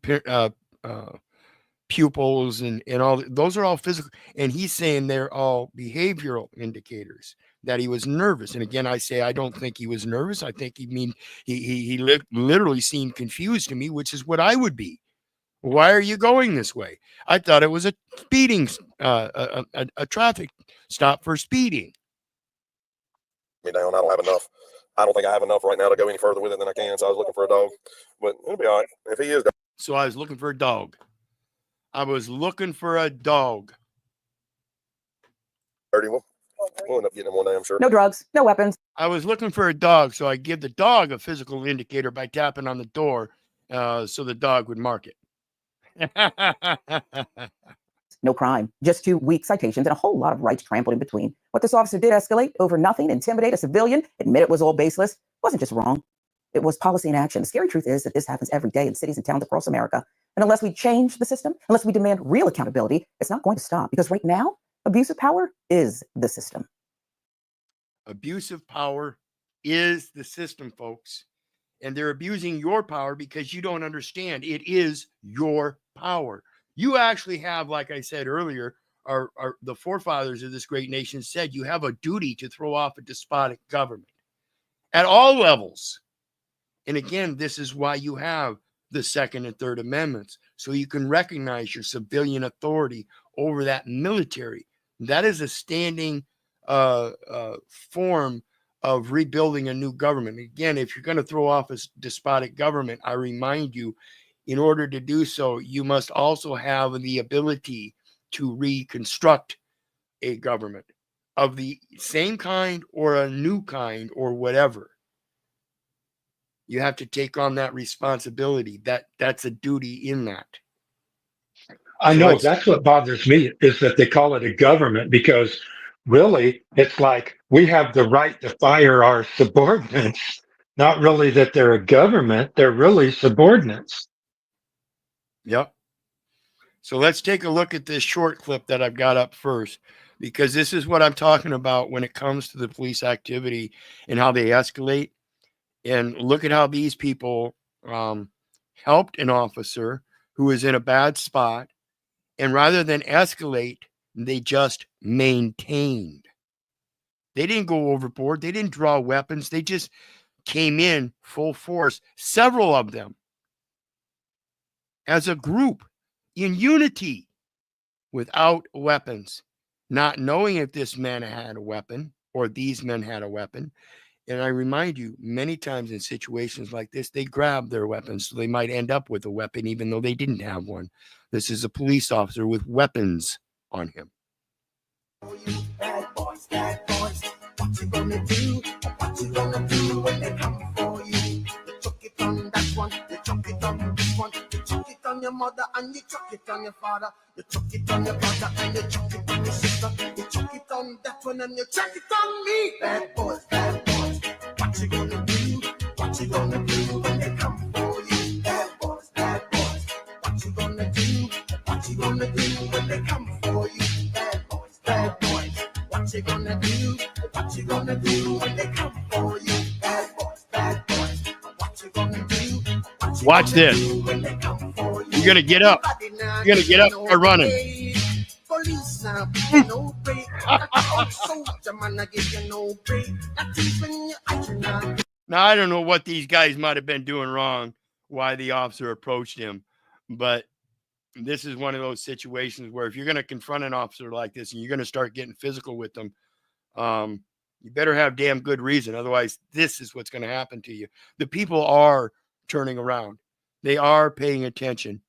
[SPEAKER 1] pupils and all those are all physical, and he's saying they're all behavioral indicators that he was nervous. And again, I say I don't think he was nervous. I think he literally seemed confused to me, which is what I would be. Why are you going this way? I thought it was a speeding, a traffic stop for speeding.
[SPEAKER 2] Me down. I don't have enough. I don't think I have enough right now to go any further with it than I can. So I was looking for a dog, but it'll be all right if he is.
[SPEAKER 1] So I was looking for a dog. I was looking for a dog.
[SPEAKER 2] Dirty one. We'll end up getting him one day, I'm sure.
[SPEAKER 4] No drugs, no weapons.
[SPEAKER 1] I was looking for a dog, so I give the dog a physical indicator by tapping on the door, so the dog would mark it.
[SPEAKER 4] No crime, just 2 weak citations and a whole lot of rights trampled in between. What this officer did escalate over nothing, intimidate a civilian, admit it was all baseless, wasn't just wrong. It was policy in action. The scary truth is that this happens every day in cities and towns across America. And unless we change the system, unless we demand real accountability, it's not going to stop. Because right now, abuse of power is the system.
[SPEAKER 1] Abuse of power is the system, folks. And they're abusing your power because you don't understand. It is your power. You actually have, like I said earlier, the forefathers of this great nation said you have a duty to throw off a despotic government at all levels. And again, this is why you have the Second and Third Amendments, so you can recognize your civilian authority over that military. That is a standing form of rebuilding a new government. Again, if you're going to throw off a despotic government, I remind you, in order to do so, you must also have the ability to reconstruct a government of the same kind or a new kind or whatever. You have to take on that responsibility. That's a duty in that.
[SPEAKER 7] I know that's what bothers me is that they call it a government, because really it's like we have the right to fire our subordinates, not really that they're a government, they're really subordinates.
[SPEAKER 1] Yep. So let's take a look at this short clip that I've got up first, because this is what I'm talking about when it comes to the police activity and how they escalate. And look at how these people helped an officer who was in a bad spot. And rather than escalate, they just maintained. They didn't go overboard. They didn't draw weapons. They just came in full force, several of them, as a group, in unity, without weapons, not knowing if this man had a weapon or these men had a weapon. And I remind you, many times in situations like this, they grab their weapons, so they might end up with a weapon, even though they didn't have one. This is a police officer with weapons on him.
[SPEAKER 8] Bad boys, what you gonna do? What you gonna do when they come for you? You chuck it on that one, you chuck it on this one, you chuck it on your mother and you chuck it on your father, you chuck it on your brother and you chuck it on your sister, you chuck it on that one and you chuck it on me. Bad boys, what you gonna do? What you gonna do when they come for you? Bad boys, what you gonna do? What you gonna do when they come for you? Bad boys, what you gonna do? What you gonna do when they come for you? Bad boys, what you gonna do?
[SPEAKER 1] Watch this. You're gonna get up. You're gonna get up and running.
[SPEAKER 8] Police now, no break. Soldier man, I give you no break. That is when you action now.
[SPEAKER 1] Now, I don't know what these guys might have been doing wrong, why the officer approached him, but this is one of those situations where if you're going to confront an officer like this and you're going to start getting physical with them, you better have damn good reason. Otherwise, this is what's going to happen to you. The people are turning around. They are paying attention,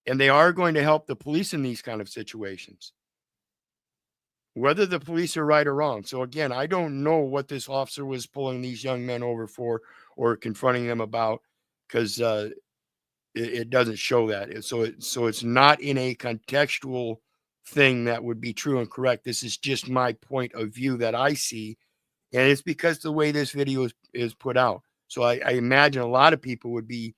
[SPEAKER 1] and they are going to help the police in these kind of situations, whether the police are right or wrong. So again, I don't know what this officer was pulling these young men over for or confronting them about, because it doesn't show that. So it's not in a contextual thing that would be true and correct. This is just my point of view that I see. And it's because the way this video is put out. So I imagine a lot of people would be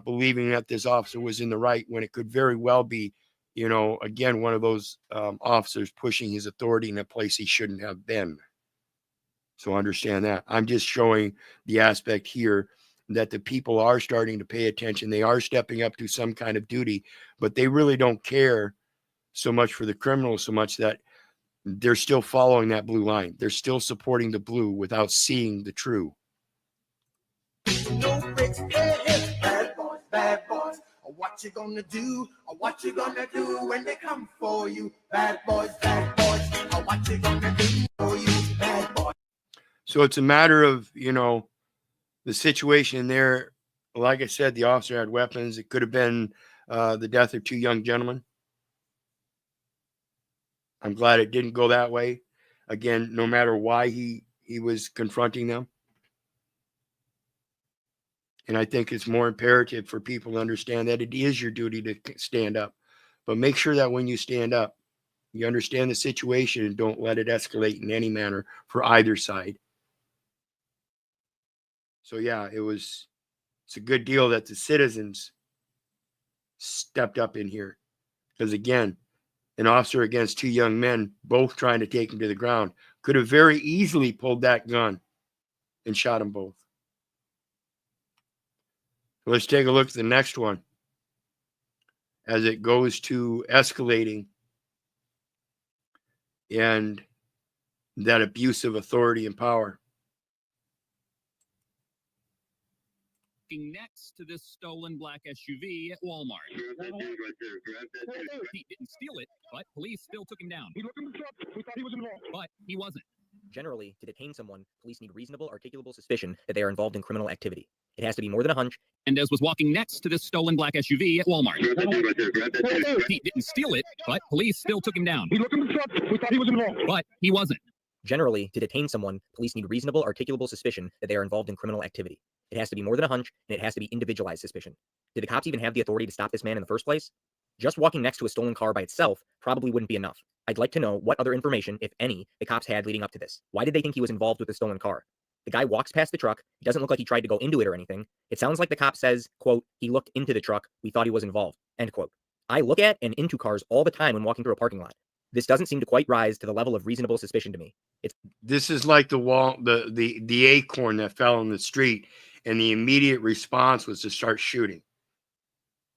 [SPEAKER 1] believing that this officer was in the right when it could very well be, you know, again, one of those officers pushing his authority in a place he shouldn't have been. So understand that. I'm just showing the aspect here that the people are starting to pay attention. They are stepping up to some kind of duty, but they really don't care so much for the criminals so much that they're still following that blue line. They're still supporting the blue without seeing the true.
[SPEAKER 8] No bricks, hey, hey. Bad boys, bad boys. What you gonna do? What you gonna do when they come for you? Bad boys, bad boys. What you gonna do for you? Bad boys.
[SPEAKER 1] So it's a matter of, you know, the situation there. Like I said, the officer had weapons. It could have been the death of two young gentlemen. I'm glad it didn't go that way. Again, no matter why he was confronting them. And I think it's more imperative for people to understand that it is your duty to stand up. But make sure that when you stand up, you understand the situation and don't let it escalate in any manner for either side. So yeah, it's a good deal that the citizens stepped up in here. Because again, an officer against two young men, both trying to take him to the ground, could have very easily pulled that gun and shot them both. Let's take a look at the next one as it goes to escalating and that abuse of authority and power.
[SPEAKER 9] Next to this stolen black SUV at Walmart. He didn't steal it, but police still took him down. He looked in the truck. We thought he was involved, but he wasn't.
[SPEAKER 10] Generally, to detain someone, police need reasonable, articulable suspicion that they are involved in criminal activity. It has to be more than a hunch.
[SPEAKER 9] Mendez was walking next to this stolen black SUV at Walmart. He didn't steal it, but police still took him down. He looked in the truck. We thought he was involved, but he wasn't.
[SPEAKER 10] Generally, to detain someone, police need reasonable, articulable suspicion that they are involved in criminal activity. It has to be more than a hunch, and it has to be individualized suspicion. Did the cops even have the authority to stop this man in the first place? Just walking next to a stolen car by itself probably wouldn't be enough. I'd like to know what other information, if any, the cops had leading up to this. Why did they think he was involved with the stolen car? The guy walks past the truck. It doesn't look like he tried to go into it or anything. It sounds like the cop says, quote, he looked into the truck. We thought he was involved, end quote. I look at and into cars all the time when walking through a parking lot. This doesn't seem to quite rise to the level of reasonable suspicion to me.
[SPEAKER 1] This is like the acorn that fell in the street, and the immediate response was to start shooting.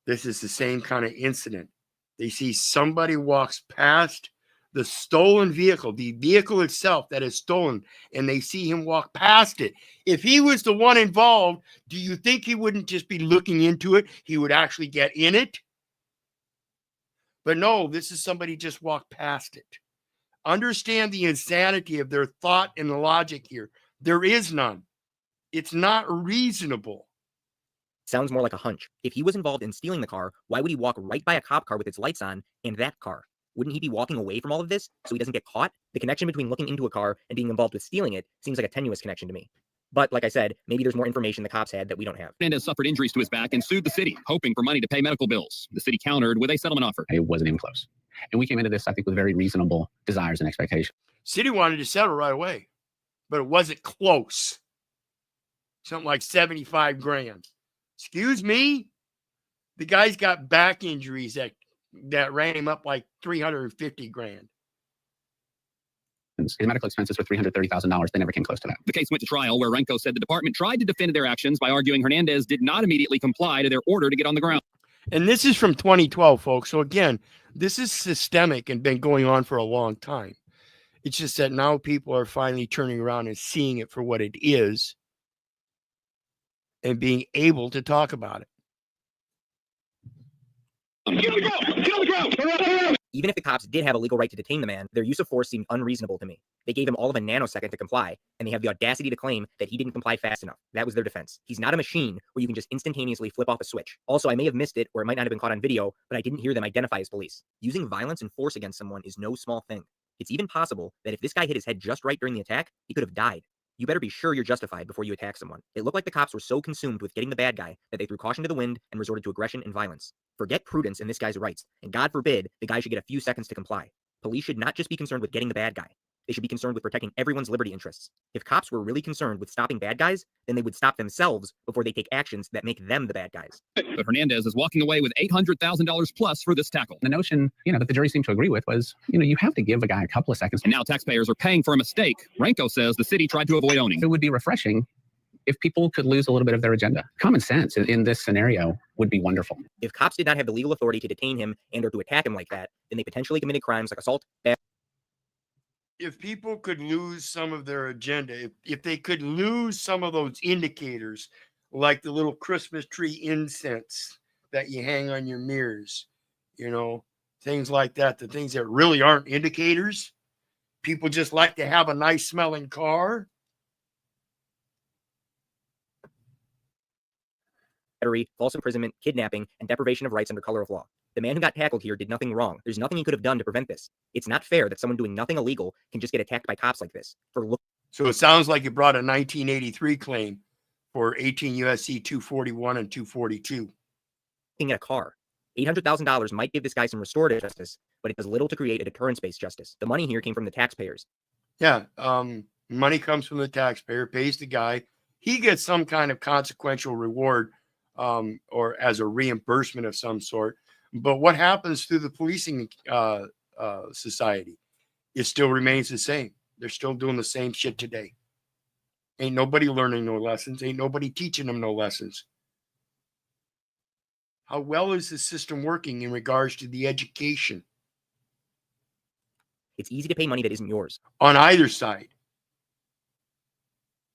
[SPEAKER 1] This is the same kind of incident. They see somebody walks past the stolen vehicle, the vehicle itself that is stolen, and they see him walk past it. If he was the one involved, do you think he wouldn't just be looking into it? He would actually get in it? But no, this is somebody just walked past it. Understand the insanity of their thought and the logic here. There is none. It's not reasonable.
[SPEAKER 10] Sounds more like a hunch. If he was involved in stealing the car, why would he walk right by a cop car with its lights on and that car? Wouldn't he be walking away from all of this so he doesn't get caught? The connection between looking into a car and being involved with stealing it seems like a tenuous connection to me. But like I said, maybe there's more information the cops had that we don't have.
[SPEAKER 9] Mendez suffered injuries to his back and sued the city, hoping for money to pay medical bills. The city countered with a settlement offer.
[SPEAKER 11] It wasn't even close. And we came into this, I think, with very reasonable desires and expectations.
[SPEAKER 1] City wanted to settle right away, but it wasn't close. Something like 75 grand. Excuse me? The guy's got back injuries that ran him up like 350 grand.
[SPEAKER 11] His medical expenses were $330,000. They never came close to that.
[SPEAKER 9] The case went to trial where Renko said the department tried to defend their actions by arguing Hernandez did not immediately comply to their order to get on the ground.
[SPEAKER 1] And this is from 2012, folks. So again, this is systemic and been going on for a long time. It's just that now people are finally turning around and seeing it for what it is and being able to talk about it.
[SPEAKER 10] Even if the cops did have a legal right to detain the man, their use of force seemed unreasonable to me. They gave him all of a nanosecond to comply, and they have the audacity to claim that he didn't comply fast enough. That was their defense. He's not a machine where you can just instantaneously flip off a switch. Also, I may have missed it, or it might not have been caught on video, but I didn't hear them identify as police. Using violence and force against someone is no small thing. It's even possible that if this guy hit his head just right during the attack, he could have died. You better be sure you're justified before you attack someone. It looked like the cops were so consumed with getting the bad guy that they threw caution to the wind and resorted to aggression and violence. Forget prudence in this guy's rights, and God forbid the guy should get a few seconds to comply. Police should not just be concerned with getting the bad guy. They should be concerned with protecting everyone's liberty interests. If cops were really concerned with stopping bad guys, then they would stop themselves before they take actions that make them the bad guys.
[SPEAKER 9] But Hernandez is walking away with $800,000 plus for this tackle.
[SPEAKER 11] The notion, that the jury seemed to agree with was, you have to give a guy a couple of seconds.
[SPEAKER 9] And now taxpayers are paying for a mistake Ranko says the city tried to avoid owning.
[SPEAKER 11] It would be refreshing if people could lose a little bit of their agenda. Common sense in this scenario would be wonderful.
[SPEAKER 10] If cops did not have the legal authority to detain him and or to attack him like that, then they potentially committed crimes like assault,
[SPEAKER 1] If people could lose some of their agenda, if they could lose some of those indicators, like the little Christmas tree incense that you hang on your mirrors, things like that, the things that really aren't indicators, people just like to have a nice smelling car.
[SPEAKER 10] battery, false imprisonment, kidnapping, and deprivation of rights under color of law. The man who got tackled here did nothing wrong. There's nothing he could have done to prevent this. It's not fair that someone doing nothing illegal can just get attacked by cops like this.
[SPEAKER 1] So it sounds like you brought a 1983 claim for 18 U.S.C. 241 and 242.
[SPEAKER 10] Looking at a car. $800,000 might give this guy some restorative justice, but it does little to create a deterrence-based justice. The money here came from the taxpayers.
[SPEAKER 1] Yeah, money comes from the taxpayer, pays the guy. He gets some kind of consequential reward or as a reimbursement of some sort. But what happens through the policing society? It still remains the same. They're still doing the same shit today. Ain't nobody learning no lessons. Ain't nobody teaching them no lessons. How well is the system working in regards to the education?
[SPEAKER 10] It's easy to pay money that isn't yours.
[SPEAKER 1] On either side.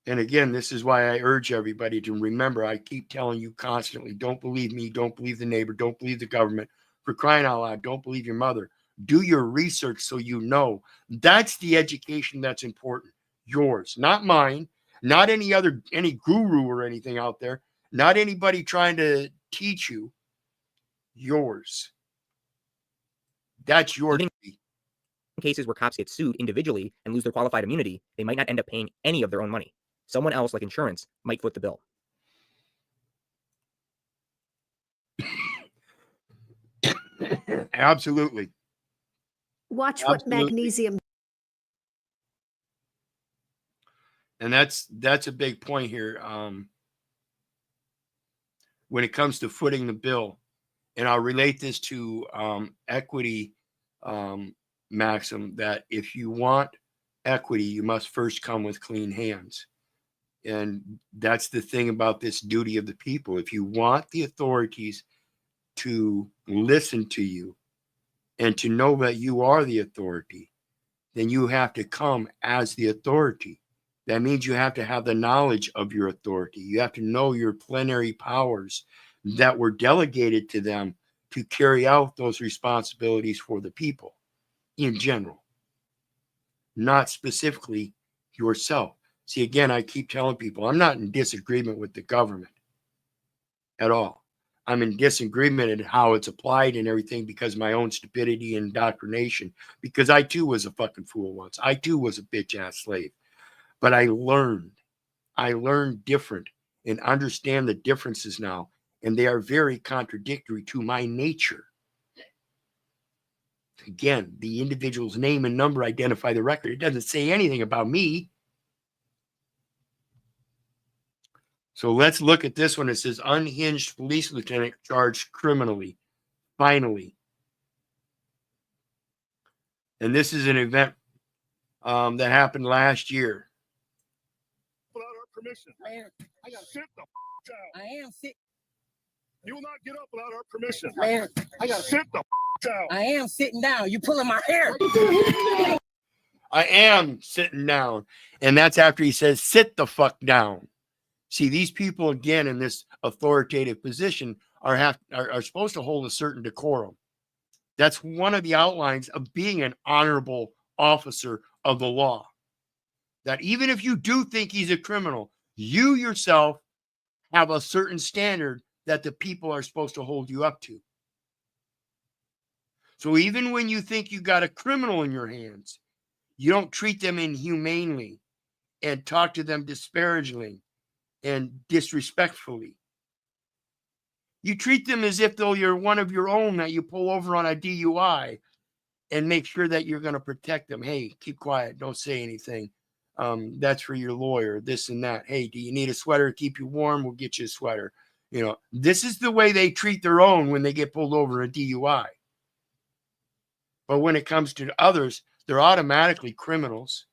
[SPEAKER 1] And again, this is why I urge everybody to remember, I keep telling you constantly, don't believe me, don't believe the neighbor, don't believe the government. For crying out loud, don't believe your mother. Do your research so you know. That's the education that's important. Yours, not mine, not any guru or anything out there, not anybody trying to teach you. Yours. That's your
[SPEAKER 10] duty. In cases where cops get sued individually and lose their qualified immunity, they might not end up paying any of their own money. Someone else, like insurance, might foot the bill.
[SPEAKER 1] Absolutely.
[SPEAKER 12] Watch what magnesium.
[SPEAKER 1] And that's a big point here. When it comes to footing the bill, and I'll relate this to equity maxim, that if you want equity, you must first come with clean hands. And that's the thing about this duty of the people. If you want the authorities to listen to you and to know that you are the authority, then you have to come as the authority. That means you have to have the knowledge of your authority. You have to know your plenary powers that were delegated to them to carry out those responsibilities for the people in general, not specifically yourself. See, again, I keep telling people I'm not in disagreement with the government at all. I'm in disagreement in how it's applied and everything because of my own stupidity and indoctrination, because I too was a fucking fool once. I too was a bitch ass slave, but I learned different and understand the differences now. And they are very contradictory to my nature. Again, the individual's name and number identify the record. It doesn't say anything about me. So let's look at this one. It says unhinged police lieutenant charged criminally. Finally. And this is an event that happened last year.
[SPEAKER 2] Without our permission.
[SPEAKER 8] Man,
[SPEAKER 2] I got sit the down.
[SPEAKER 8] I am sitting.
[SPEAKER 2] You will not get up without our permission.
[SPEAKER 8] Man,
[SPEAKER 2] I got sit the down.
[SPEAKER 8] I am sitting down. You pulling my hair.
[SPEAKER 1] I am sitting down. And that's after he says, sit the fuck down. See, these people, again, in this authoritative position are supposed to hold a certain decorum. That's one of the outlines of being an honorable officer of the law. That even if you do think he's a criminal, you yourself have a certain standard that the people are supposed to hold you up to. So even when you think you got a criminal in your hands, you don't treat them inhumanely. and talk to them disparagingly and disrespectfully. You treat them as if though you're one of your own that you pull over on a DUI and make sure that you're going to protect them. Hey, keep quiet. Don't say anything. That's for your lawyer, this and that. Hey, do you need a sweater to keep you warm? We'll get you a sweater. You know, this is the way they treat their own when they get pulled over a DUI. But when it comes to others, they're automatically criminals.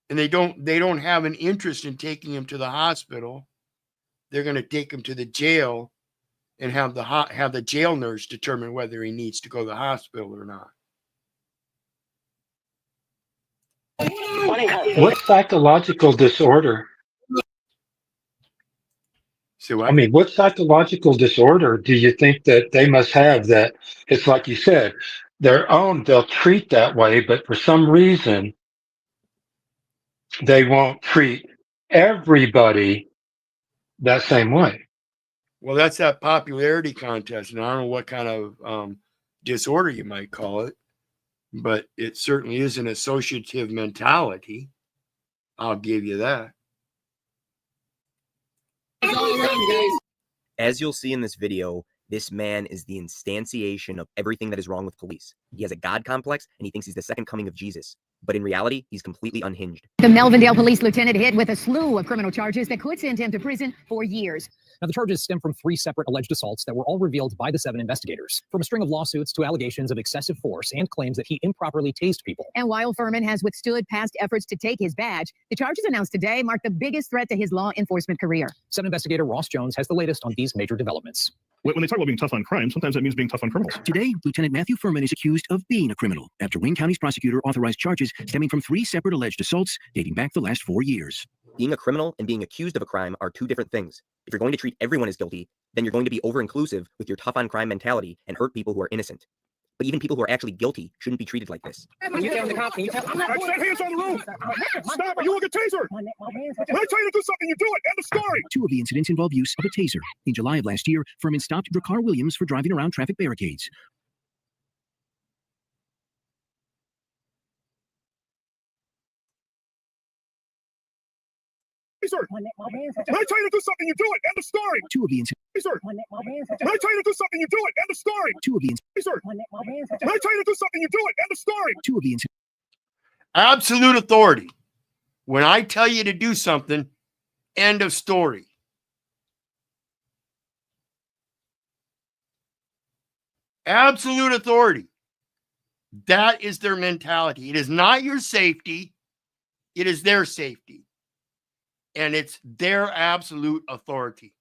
[SPEAKER 1] And they don't have an interest in taking them to the hospital. They're going to take him to the jail and have the jail nurse determine whether he needs to go to the hospital or not.
[SPEAKER 7] What psychological disorder?
[SPEAKER 1] So
[SPEAKER 7] I mean, what psychological disorder do you think that they must have that it's like you said, their own, they'll treat that way, but for some reason, they won't treat everybody that same way.
[SPEAKER 1] Well, that's that popularity contest, and I don't know what kind of disorder you might call it, but it certainly is an associative mentality. I'll give you that.
[SPEAKER 10] As you'll see in this video, this man is the instantiation of everything that is wrong with police. He has a God complex, and he thinks he's the second coming of Jesus. But in reality, he's completely unhinged.
[SPEAKER 13] The Melvindale police lieutenant hit with a slew of criminal charges that could send him to prison for years.
[SPEAKER 9] Now, the charges stem from 3 separate alleged assaults that were all revealed by the 7 investigators, from a string of lawsuits to allegations of excessive force and claims that he improperly tased people.
[SPEAKER 13] And while Furman has withstood past efforts to take his badge, the charges announced today mark the biggest threat to his law enforcement career.
[SPEAKER 9] 7 investigator Ross Jones has the latest on these major developments.
[SPEAKER 14] When they talk about being tough on crime, sometimes that means being tough on criminals.
[SPEAKER 15] Today, Lieutenant Matthew Furman is accused of being a criminal after Wayne County's prosecutor authorized charges stemming from 3 separate alleged assaults dating back the last 4 years.
[SPEAKER 10] Being a criminal and being accused of a crime are 2 different things. If you're going to treat everyone as guilty, then you're going to be over-inclusive with your tough on crime mentality and hurt people who are innocent. But even people who are actually guilty shouldn't be treated like this.
[SPEAKER 14] Can you tell the cops? Can you tell? Set hands on the room. Stop it. You look a taser. When I tell you to do something, you do it. End of story.
[SPEAKER 15] 2 of the incidents involve use of a taser. In July of last year, Furman stopped D.U.M.B. Williams for driving around traffic barricades.
[SPEAKER 14] Taser. When I tell you to do something, you do it. End of story.
[SPEAKER 15] 2 of the incidents.
[SPEAKER 14] Taser. When I tell you to do something, you do it. End of story.
[SPEAKER 15] 2 of the incidents.
[SPEAKER 14] Taser. When I tell you to do something, you do it. End of story.
[SPEAKER 15] 2 of the incidents.
[SPEAKER 1] Absolute authority. When I tell you to do something, end of story. Absolute authority. That is their mentality. It is not your safety. It is their safety. And it's their absolute authority.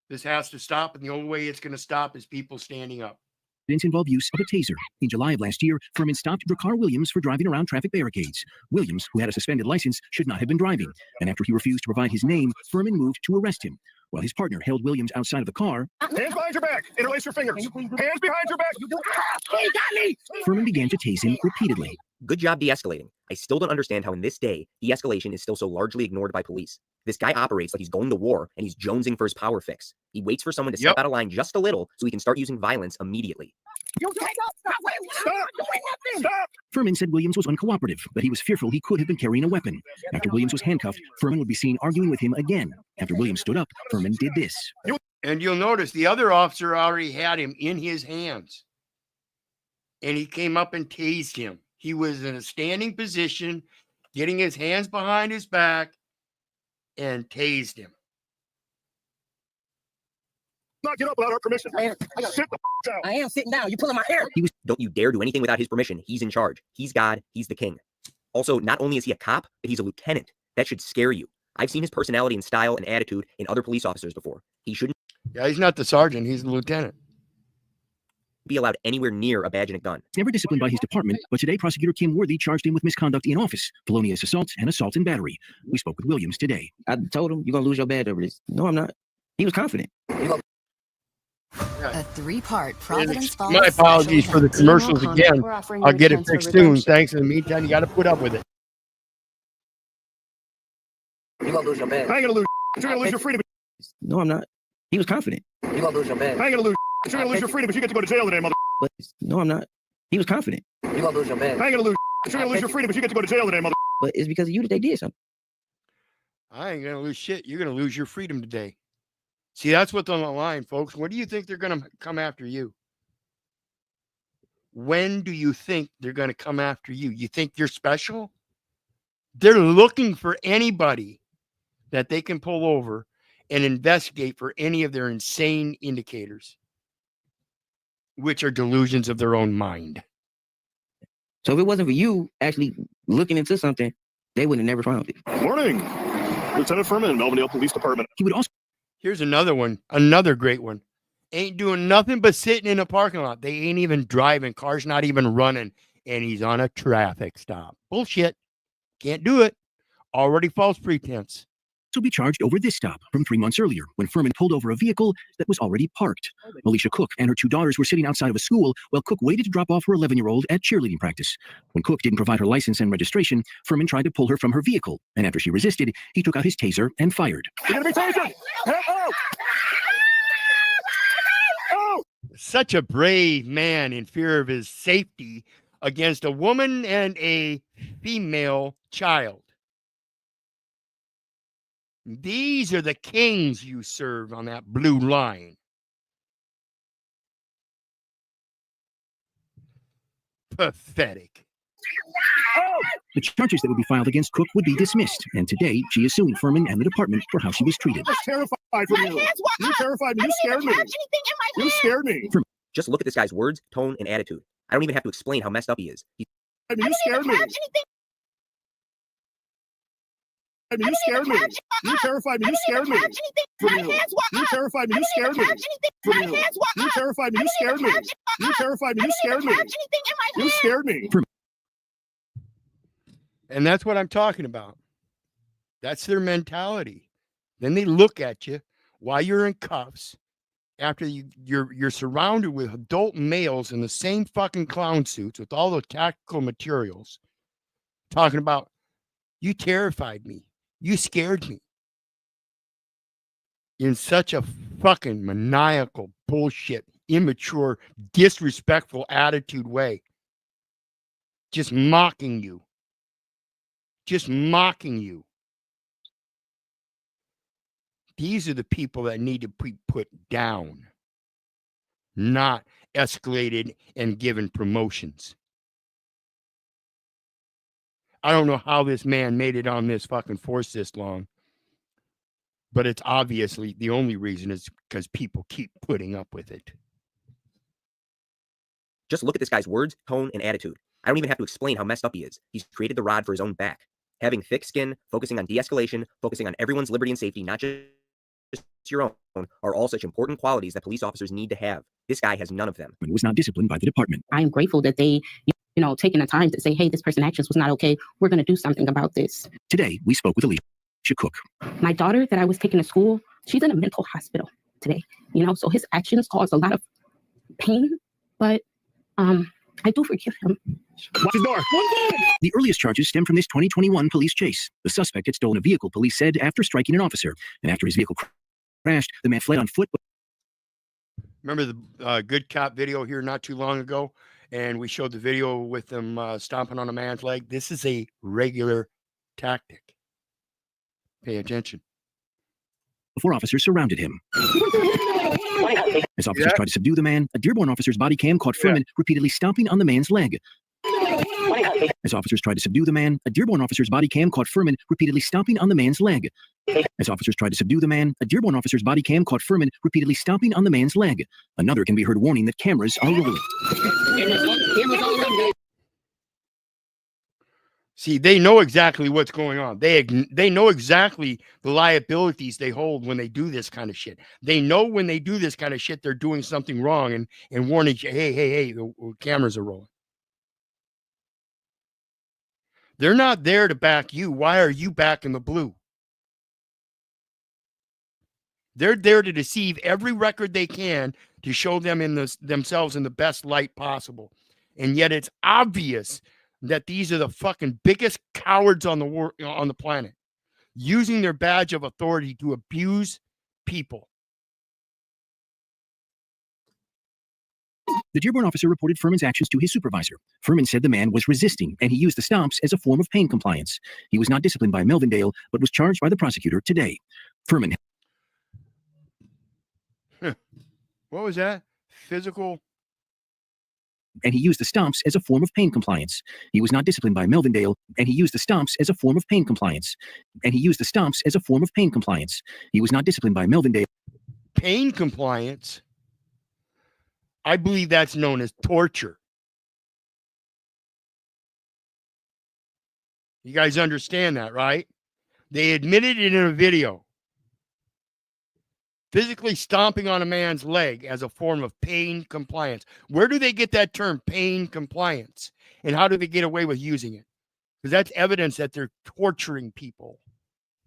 [SPEAKER 1] This has to stop, and the only way it's going to stop is people standing up.
[SPEAKER 15] Involve use of a taser. In July of last year, Furman stopped D.U.M.B. Williams for driving around traffic barricades. Williams, who had a suspended license, should not have been driving. And after he refused to provide his name, Furman moved to arrest him. While his partner held Williams outside of the car,
[SPEAKER 14] Hands behind your back. Interlace your fingers. Hands behind your back. He got me.
[SPEAKER 15] Furman began to tase him repeatedly.
[SPEAKER 10] Good job de-escalating. I still don't understand how in this day, de-escalation is still so largely ignored by police. This guy operates like he's going to war and he's jonesing for his power fix. He waits for someone to step out of line just a little so he can start using violence immediately.
[SPEAKER 14] Stop!
[SPEAKER 15] Furman said Williams was uncooperative, but he was fearful he could have been carrying a weapon. After Williams was handcuffed, Furman would be seen arguing with him again. After Williams stood up, Furman did this.
[SPEAKER 1] And you'll notice the other officer already had him in his hands. And he came up and tased him. He was in a standing position, getting his hands behind his back, and tased him.
[SPEAKER 14] Not get up without our permission. Sit the down.
[SPEAKER 10] I am sitting down. You're pulling my hair. Don't you dare do anything without his permission. He's in charge. He's God. He's the king. Also, not only is he a cop, but he's a lieutenant. That should scare you. I've seen his personality and style and attitude in other police officers before. He shouldn't.
[SPEAKER 1] Yeah, he's not the sergeant. He's the lieutenant.
[SPEAKER 10] Be allowed anywhere near a badge and a gun.
[SPEAKER 15] Never disciplined by his department, but today prosecutor Kim Worthy charged him with misconduct in office, felonious assault, and assault and battery. We spoke with Williams today.
[SPEAKER 16] I told him, you're going to lose your badge over this. No, I'm not. He was confident.
[SPEAKER 17] A 3-part Providence Falls.
[SPEAKER 1] My apologies for the commercials again. I'll get it fixed soon. Thanks. In the meantime, you got to put up with it.
[SPEAKER 16] You're going to lose your badge.
[SPEAKER 14] I ain't going to lose. You're going to lose your freedom.
[SPEAKER 16] No, I'm not. He was confident. You're going to lose your badge.
[SPEAKER 14] I ain't going to lose. You're going to lose your freedom, but you get to go to jail today, mother.
[SPEAKER 16] No, I'm not. He was confident.
[SPEAKER 14] You gonna lose your badge. I ain't gonna lose. You're gonna lose your freedom, but you get to go to jail today, mother.
[SPEAKER 16] But it's because of you that they did something.
[SPEAKER 1] I ain't gonna lose shit. You're gonna lose your freedom today. See, that's what's on the line, folks. What do you think they're gonna come after you? When do you think they're gonna come after you? You think you're special? They're looking for anybody that they can pull over and investigate for any of their insane indicators, which are delusions of their own mind.
[SPEAKER 16] So if it wasn't for you actually looking into something, they would have never found it.
[SPEAKER 14] Morning, Lieutenant Furman, Melvindale Police Department.
[SPEAKER 16] He would also.
[SPEAKER 1] Here's another one, another great one. Ain't doing nothing but sitting in a parking lot. They ain't even driving. Car's not even running. And he's on a traffic stop. Bullshit. Can't do it. Already false pretense.
[SPEAKER 15] To be charged over this stop from 3 months earlier when Furman pulled over a vehicle that was already parked. Alicia Cook and her 2 daughters were sitting outside of a school while Cook waited to drop off her 11-year-old at cheerleading practice. When Cook didn't provide her license and registration, Furman tried to pull her from her vehicle, and after she resisted, he took out his taser and fired.
[SPEAKER 14] You're gonna be tasered! Oh! Oh!
[SPEAKER 1] Such a brave man in fear of his safety against a woman and a female child. These are the kings you serve on that blue line. Pathetic.
[SPEAKER 15] The charges that would be filed against Cook would be dismissed, and today she is suing Furman and the department for how she was treated.
[SPEAKER 14] I was terrified from you. You terrified me. You scared me. You scared me.
[SPEAKER 10] Just look at this guy's words, tone, and attitude. I don't even have to explain how messed up he is.
[SPEAKER 14] You scared me. You scared me. You terrified me. You scared me. From you. You terrified me. You scared me. From you. You terrified me. You scared me. You terrified me. You scared me. You scared me.
[SPEAKER 1] And that's what I'm talking about. That's their mentality. Then they look at you while you're in cuffs after you're surrounded with adult males in the same fucking clown suits with all the tactical materials, talking about, you terrified me. You scared me. In such a fucking maniacal, bullshit, immature, disrespectful attitude way. Just mocking you. Just mocking you. These are the people that need to be put down, not escalated and given promotions. I don't know how this man made it on this fucking force this long, but it's obviously the only reason is because people keep putting up with it.
[SPEAKER 10] Just look at this guy's words, tone, and attitude. I don't even have to explain how messed up he is. He's created the rod for his own back. Having thick skin, focusing on de-escalation, focusing on everyone's liberty and safety, not just your own, are all such important qualities that police officers need to have. This guy has none of them.
[SPEAKER 15] He was not disciplined by the department.
[SPEAKER 18] I'm grateful that they, taking the time to say, hey, this person's actions was not okay. We're going to do something about this.
[SPEAKER 15] Today, we spoke with Alicia Cook.
[SPEAKER 18] My daughter that I was taking to school, she's in a mental hospital today, so his actions caused a lot of pain, but I do forgive him.
[SPEAKER 14] Watch his door.
[SPEAKER 15] The earliest charges stem from this 2021 police chase. The suspect had stolen a vehicle, police said, after striking an officer. And after his vehicle crashed, the man fled on foot.
[SPEAKER 1] Remember the good cop video here not too long ago? And we showed the video with them stomping on a man's leg. This is a regular tactic. Pay attention.
[SPEAKER 15] Before officers surrounded him. As officers tried to subdue the man, a Dearborn officer's body cam caught Furman repeatedly stomping on the man's leg. As officers tried to subdue the man, a Dearborn officer's body cam caught Furman repeatedly stomping on the man's leg. As officers tried to subdue the man, a Dearborn officer's body cam caught Furman repeatedly stomping on the man's leg. Another can be heard warning that cameras are rolling.
[SPEAKER 1] See, they know exactly what's going on. They know exactly the liabilities they hold when they do this kind of shit. They know when they do this kind of shit, they're doing something wrong and warning you, hey, the cameras are rolling. They're not there to back you. Why are you back in the blue? They're there to deceive every record they can to show them themselves in the best light possible. And yet it's obvious that these are the fucking biggest cowards on the planet, using their badge of authority to abuse people.
[SPEAKER 15] The Dearborn officer reported Furman's actions to his supervisor. Furman said the man was resisting, and he used the stomps as a form of pain compliance. He was not disciplined by Melvindale, but was charged by the prosecutor today. Furman.
[SPEAKER 1] What was that? Physical?
[SPEAKER 15] And he used the stomps as a form of pain compliance. He was not disciplined by Melvindale, and he used the stomps as a form of pain compliance. And he used the stomps as a form of pain compliance. He was not disciplined by Melvindale.
[SPEAKER 1] Pain compliance? I believe that's known as torture. You guys understand that, right? They admitted it in a video. Physically stomping on a man's leg as a form of pain compliance. Where do they get that term, pain compliance? And how do they get away with using it? Because that's evidence that they're torturing people.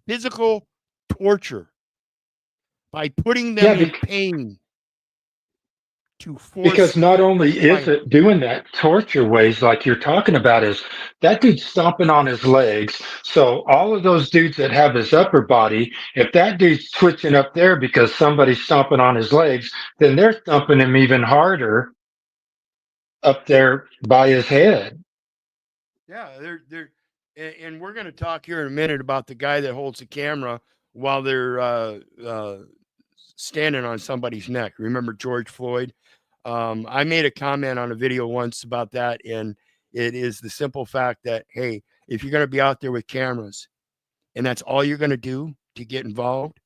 [SPEAKER 1] Physical torture. By putting them in pain. To force
[SPEAKER 7] because not only is
[SPEAKER 1] compliance.
[SPEAKER 7] it doing that torture ways like you're talking about, is that dude's stomping on his legs. So all of those dudes that have his upper body, if that dude's twitching up there because somebody's stomping on his legs, then they're thumping him even harder up there by his head.
[SPEAKER 1] Yeah, and we're going to talk here in a minute about the guy that holds the camera while they're standing on somebody's neck. Remember George Floyd? I made a comment on a video once about that, and it is the simple fact that, hey, if you're going to be out there with cameras and that's all you're going to do to get involved,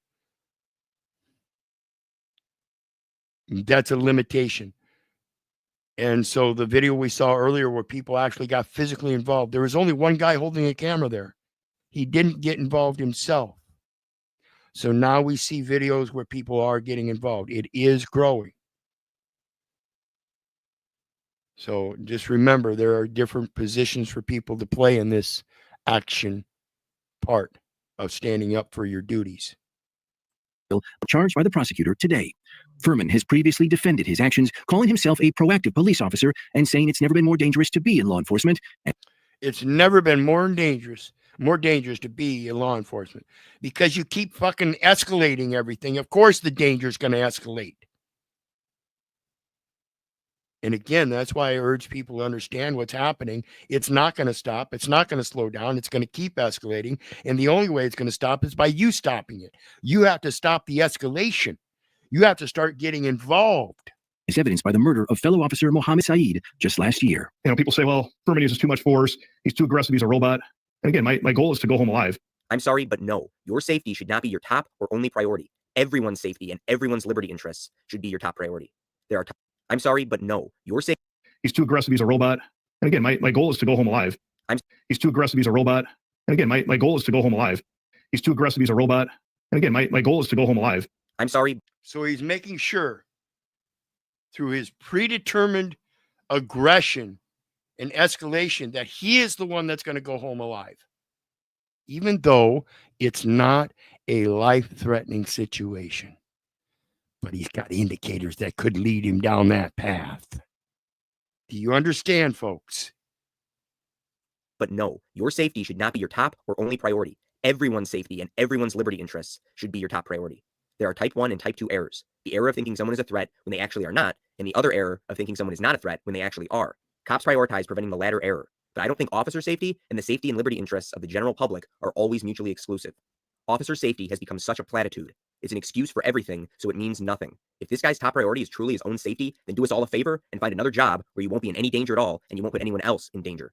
[SPEAKER 1] that's a limitation. And so the video we saw earlier where people actually got physically involved, there was only one guy holding a camera there. He didn't get involved himself. So now we see videos where people are getting involved. It is growing. So just remember, there are different positions for people to play in this action part of standing up for your duties.
[SPEAKER 15] Charged by the prosecutor today. Furman has previously defended his actions, calling himself a proactive police officer and saying it's never been more dangerous to be in law enforcement.
[SPEAKER 1] It's never been more dangerous to be in law enforcement because you keep fucking escalating everything. Of course, the danger is going to escalate. And again, that's why I urge people to understand what's happening. It's not going to stop. It's not going to slow down. It's going to keep escalating. And the only way it's going to stop is by you stopping it. You have to stop the escalation. You have to start getting involved.
[SPEAKER 15] As evidenced by the murder of fellow officer Mohammed Saeed just last year.
[SPEAKER 14] You know, people say, well, Furman uses too much force. He's too aggressive. He's a robot. And again, my goal is to go home alive.
[SPEAKER 10] I'm sorry, but no. Your safety should not be your top or only priority. Everyone's safety and everyone's liberty interests should be your top priority. I'm sorry, but no. Your safety.
[SPEAKER 14] He's too aggressive. He's a robot. And again, my goal is to go home alive. He's too aggressive. He's a robot. And again, my goal is to go home alive. He's too aggressive. He's a robot. And again, my goal is to go home alive.
[SPEAKER 10] I'm sorry.
[SPEAKER 1] So he's making sure through his predetermined aggression and escalation that he is the one that's going to go home alive, even though it's not a life-threatening situation. But he's got indicators that could lead him down that path. Do you understand, folks?
[SPEAKER 10] But no, your safety should not be your top or only priority. Everyone's safety and everyone's liberty interests should be your top priority. There are type 1 and type 2 errors. The error of thinking someone is a threat when they actually are not, and the other error of thinking someone is not a threat when they actually are. Cops prioritize preventing the latter error, but I don't think officer safety and the safety and liberty interests of the general public are always mutually exclusive. Officer safety has become such a platitude. It's an excuse for everything, so it means nothing. If this guy's top priority is truly his own safety, then do us all a favor and find another job where you won't be in any danger at all and you won't put anyone else in danger.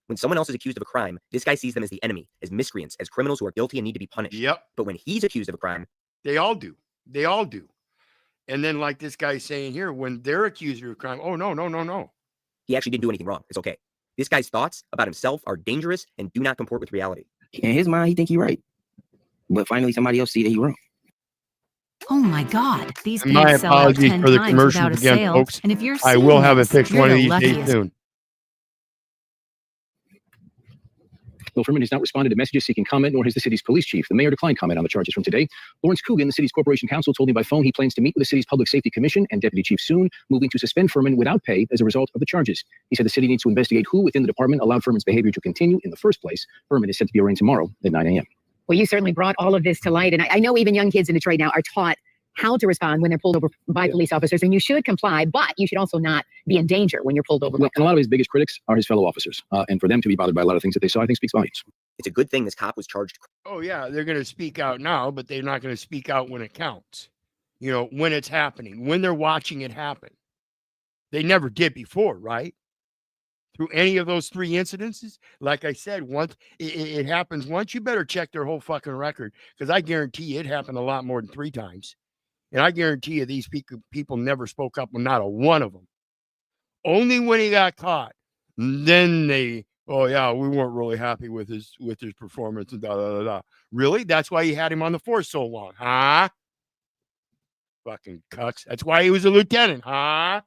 [SPEAKER 10] When someone else is accused of a crime, this guy sees them as the enemy, as miscreants, as criminals who are guilty and need to be punished.
[SPEAKER 1] Yep.
[SPEAKER 10] But when he's accused of a crime,
[SPEAKER 1] they all do. They all do. And then like this guy's saying here, when they're accused of a crime, oh, no.
[SPEAKER 10] He actually didn't do anything wrong. It's okay. This guy's thoughts about himself are dangerous and do not comport with reality.
[SPEAKER 16] In his mind, he think he's right. But finally, somebody else see that he's wrong.
[SPEAKER 19] Oh my God! These
[SPEAKER 1] And my
[SPEAKER 19] pants sell out
[SPEAKER 1] apologies
[SPEAKER 19] 10
[SPEAKER 1] for the
[SPEAKER 19] times
[SPEAKER 1] commercials
[SPEAKER 19] without a
[SPEAKER 1] again,
[SPEAKER 19] sale.
[SPEAKER 1] folks.
[SPEAKER 19] And if you're
[SPEAKER 1] I will
[SPEAKER 19] seeing
[SPEAKER 1] have it
[SPEAKER 19] this,
[SPEAKER 1] fixed
[SPEAKER 19] you're
[SPEAKER 1] one of
[SPEAKER 19] the
[SPEAKER 1] these days
[SPEAKER 19] luckiest.
[SPEAKER 1] soon.
[SPEAKER 15] Well, Furman has not responded to messages seeking comment, nor has the city's police chief. The mayor declined comment on the charges from today. Lawrence Coogan, the city's corporation counsel, told me by phone he plans to meet with the city's public safety commission and deputy chief soon, moving to suspend Furman without pay as a result of the charges. He said the city needs to investigate who within the department allowed Furman's behavior to continue in the first place. Furman is set to be arraigned tomorrow at 9 a.m.
[SPEAKER 13] Well, you certainly brought all of this to light. And I know even young kids in Detroit now are taught how to respond when they're pulled over by police officers, and you should comply, but you should also not be in danger when you're pulled over.
[SPEAKER 15] Well, and a lot of his biggest critics are his fellow officers. And for them to be bothered by a lot of things that they saw, I think speaks volumes.
[SPEAKER 10] It's a good thing this cop was charged.
[SPEAKER 1] Oh, yeah, they're going to speak out now, but they're not going to speak out when it counts. You know, when it's happening, when they're watching it happen. They never did before, right? Through any of those 3 incidences. Like I said, once it happens once, you better check their whole fucking record, because I guarantee you it happened a lot more than 3 times. And I guarantee you these people never spoke up on not a one of them. Only when he got caught, then they, oh yeah, we weren't really happy with his performance and da da da da. Really? That's why you had him on the force so long, huh? Fucking cucks. That's why he was a lieutenant, huh?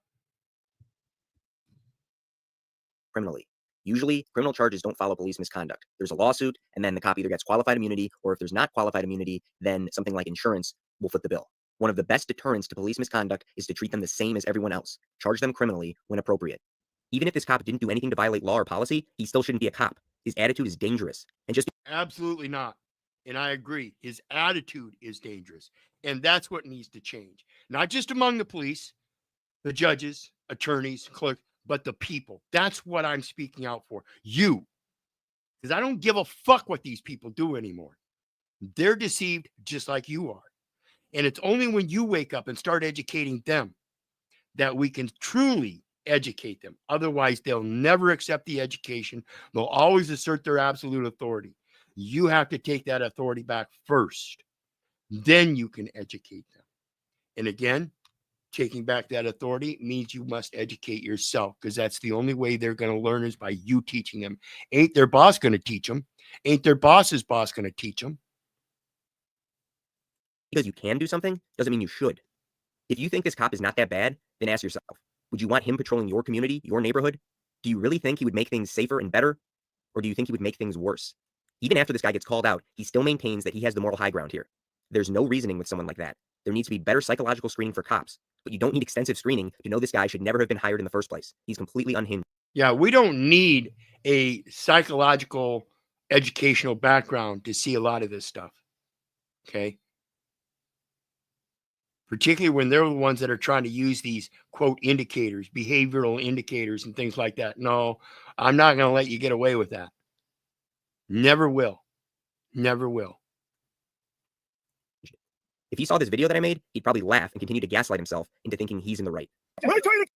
[SPEAKER 10] Criminally. Usually, criminal charges don't follow police misconduct. There's a lawsuit, and then the cop either gets qualified immunity, or if there's not qualified immunity, then something like insurance will foot the bill. One of the best deterrents to police misconduct is to treat them the same as everyone else. Charge them criminally when appropriate. Even if this cop didn't do anything to violate law or policy, he still shouldn't be a cop. His attitude is dangerous. And just
[SPEAKER 1] absolutely not. And I agree. His attitude is dangerous. And that's what needs to change. Not just among the police, the judges, attorneys, clerks, but the people. That's what I'm speaking out for. You. Because I don't give a fuck what these people do anymore. They're deceived just like you are. And it's only when you wake up and start educating them that we can truly educate them. Otherwise, they'll never accept the education. They'll always assert their absolute authority. You have to take that authority back first. Then you can educate them. And again, taking back that authority means you must educate yourself, because that's the only way they're going to learn is by you teaching them. Ain't their boss going to teach them? Ain't their boss's boss going to teach them?
[SPEAKER 10] because you can do something doesn't mean you should. If you think this cop is not that bad, then ask yourself, would you want him patrolling your community, your neighborhood? Do you really think he would make things safer and better? Or do you think he would make things worse? Even after this guy gets called out, he still maintains that he has the moral high ground here. There's no reasoning with someone like that. There needs to be better psychological screening for cops, but you don't need extensive screening to know this guy should never have been hired in the first place. He's completely unhinged.
[SPEAKER 1] Yeah, we don't need a psychological educational background to see a lot of this stuff. Okay. Particularly when they're the ones that are trying to use these quote indicators, behavioral indicators and things like that. No, I'm not going to let you get away with that. Never will. Never will.
[SPEAKER 10] If he saw this video that I made, he'd probably laugh and continue to gaslight himself into thinking he's in the right.
[SPEAKER 14] When I tell you to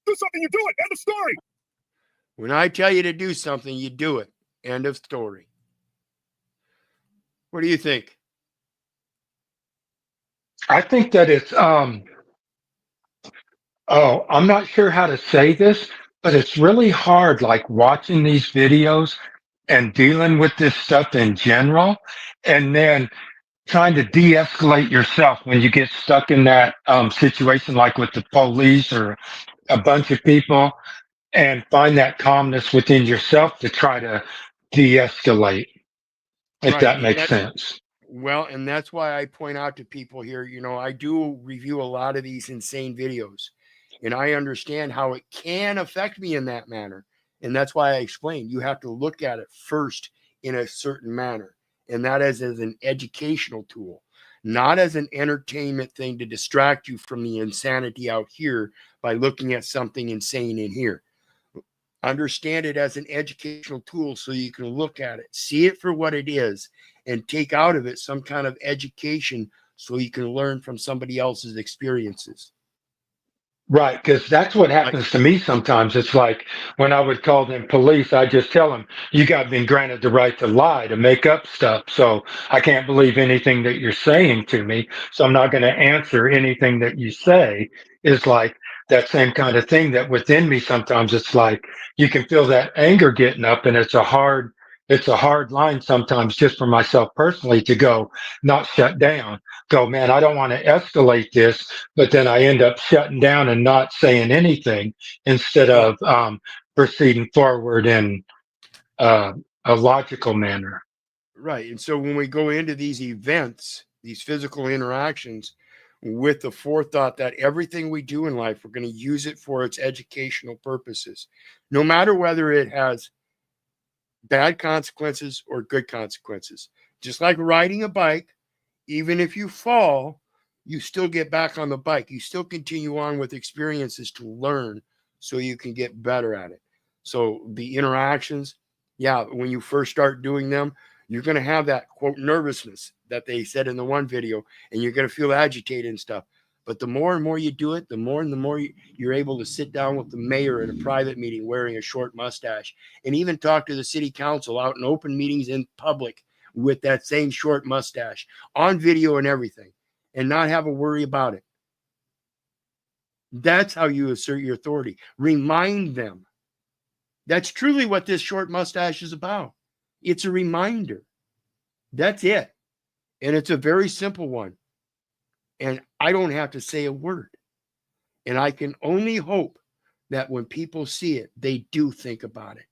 [SPEAKER 14] do something, you do it. End of story.
[SPEAKER 1] When I tell you to do something, you do it. End of story. What do you think?
[SPEAKER 7] I think that it's I'm not sure how to say this, but it's really hard, like watching these videos and dealing with this stuff in general, and then trying to de-escalate yourself when you get stuck in that situation, like with the police or a bunch of people, and find that calmness within yourself to try to de-escalate, if
[SPEAKER 1] Right,
[SPEAKER 7] that
[SPEAKER 1] and
[SPEAKER 7] makes sense.
[SPEAKER 1] Well, and that's why I point out to people here, you know, I do review a lot of these insane videos, and I understand how it can affect me in that manner. And that's why I explained you have to look at it first in a certain manner, and that is as an educational tool, not as an entertainment thing to distract you from the insanity out here by looking at something insane in here. Understand it as an educational tool so you can look at it, see it for what it is, and take out of it some kind of education so you can learn from somebody else's experiences.
[SPEAKER 7] Right, because that's what happens to me sometimes. It's like when I would call them police, I just tell them, you got been granted the right to lie, to make up stuff. So I can't believe anything that you're saying to me. So I'm not going to answer anything that you say. Is like that same kind of thing that within me sometimes it's like you can feel that anger getting up, and it's a hard line sometimes just for myself personally to go, not shut down, go, man, I don't want to escalate this, but then I end up shutting down and not saying anything instead of proceeding forward in a logical manner.
[SPEAKER 1] Right. And so when we go into these events, these physical interactions, with the forethought that everything we do in life, we're going to use it for its educational purposes, no matter whether it has bad consequences or good consequences. Just like riding a bike, even if you fall, you still get back on the bike. You still continue on with experiences to learn so you can get better at it. So the interactions, yeah, when you first start doing them, you're going to have that quote nervousness that they said in the one video, and you're going to feel agitated and stuff. But the more and more you do it, the more and the more you're able to sit down with the mayor in a private meeting wearing a short mustache, and even talk to the city council out in open meetings in public with that same short mustache on video and everything, and not have a worry about it. That's how you assert your authority. Remind them. That's truly what this short mustache is about. It's a reminder. That's it. And it's a very simple one. And I don't have to say a word. And I can only hope that when people see it, they do think about it.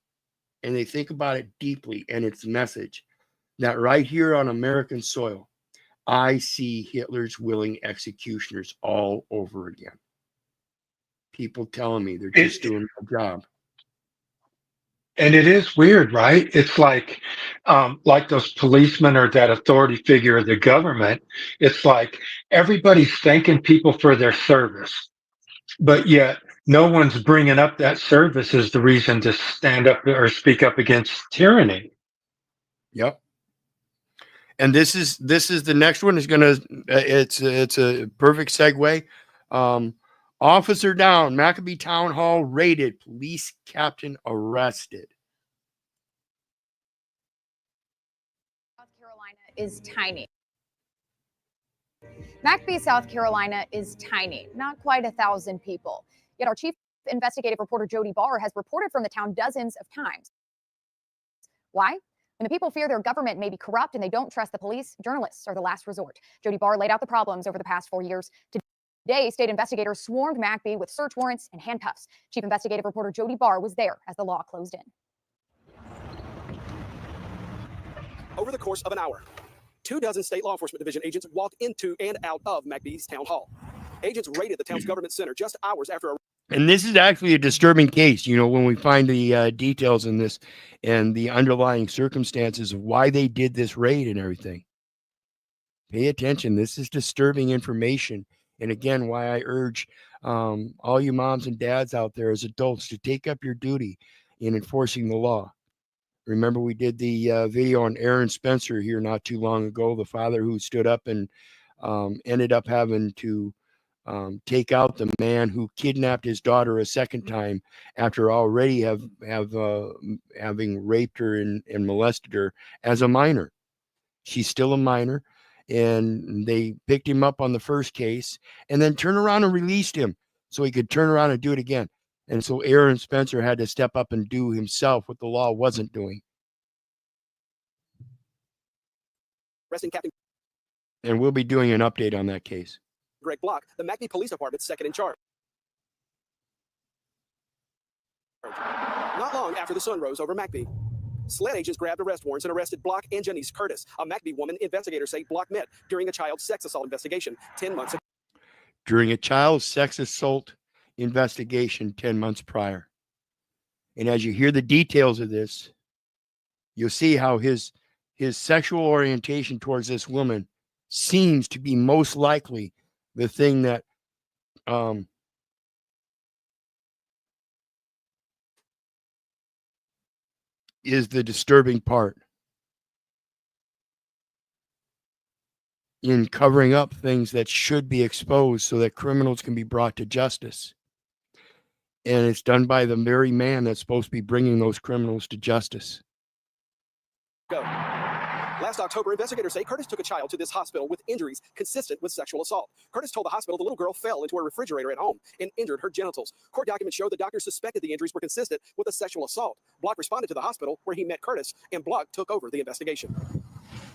[SPEAKER 1] And they think about it deeply and its message that right here on American soil, I see Hitler's willing executioners all over again. People telling me they're just doing their job.
[SPEAKER 7] And it is weird, right? It's like those policemen or that authority figure of the government. It's like everybody's thanking people for their service, but yet no one's bringing up that service as the reason to stand up or speak up against tyranny.
[SPEAKER 1] Yep. And this is the next one is gonna. It's a perfect segue. Officer down. Maccabee Town Hall raided. Police captain arrested.
[SPEAKER 5] South Carolina is tiny. Maccabee, South Carolina is tiny, not quite 1,000 people. Yet our chief investigative reporter Jody Barr has reported from the town dozens of times. Why? When the people fear their government may be corrupt and they don't trust the police, journalists are the last resort. Jody Barr laid out the problems over the past 4 years. Today, state investigators swarmed Maccabee with search warrants and handcuffs. Chief investigative reporter Jody Barr was there as the law closed in.
[SPEAKER 2] Over the course of an hour, 24 state law enforcement division agents walked into and out of Maccabee's town hall. Agents raided the town's government center just hours after a
[SPEAKER 1] And this is actually a disturbing case, you know, when we find the details in this and the underlying circumstances of why they did this raid and everything. Pay attention. This is disturbing information. And again, why I urge all you moms and dads out there as adults to take up your duty in enforcing the law. Remember, we did the video on Aaron Spencer here not too long ago, the father who stood up and ended up having to take out the man who kidnapped his daughter a second time after already having raped her and molested her as a minor. She's still a minor, and they picked him up on the first case and then turned around and released him so he could turn around and do it again. And so Aaron Spencer had to step up and do himself what the law wasn't doing.
[SPEAKER 2] arresting Captain
[SPEAKER 1] And we'll be doing an update on that case.
[SPEAKER 2] Greg Block, the Maccabee Police Department's second in charge. Not long after the sun rose over Maccabee, SLED agents grabbed arrest warrants and arrested Block and Janice Curtis, a Maccabee woman investigators say Block met during a child sex assault investigation 10 months ago.
[SPEAKER 1] During a child sex assault investigation 10 months prior. And as you hear the details of this, you'll see how his sexual orientation towards this woman seems to be most likely the thing that is the disturbing part in covering up things that should be exposed so that criminals can be brought to justice. And it's done by the very man that's supposed to be bringing those criminals to justice.
[SPEAKER 2] Go. Last October, investigators say Curtis took a child to this hospital with injuries consistent with sexual assault. Curtis told the hospital the little girl fell into a refrigerator at home and injured her genitals. Court documents show the doctors suspected the injuries were consistent with a sexual assault. Block responded to the hospital where he met Curtis, and Block took over the investigation.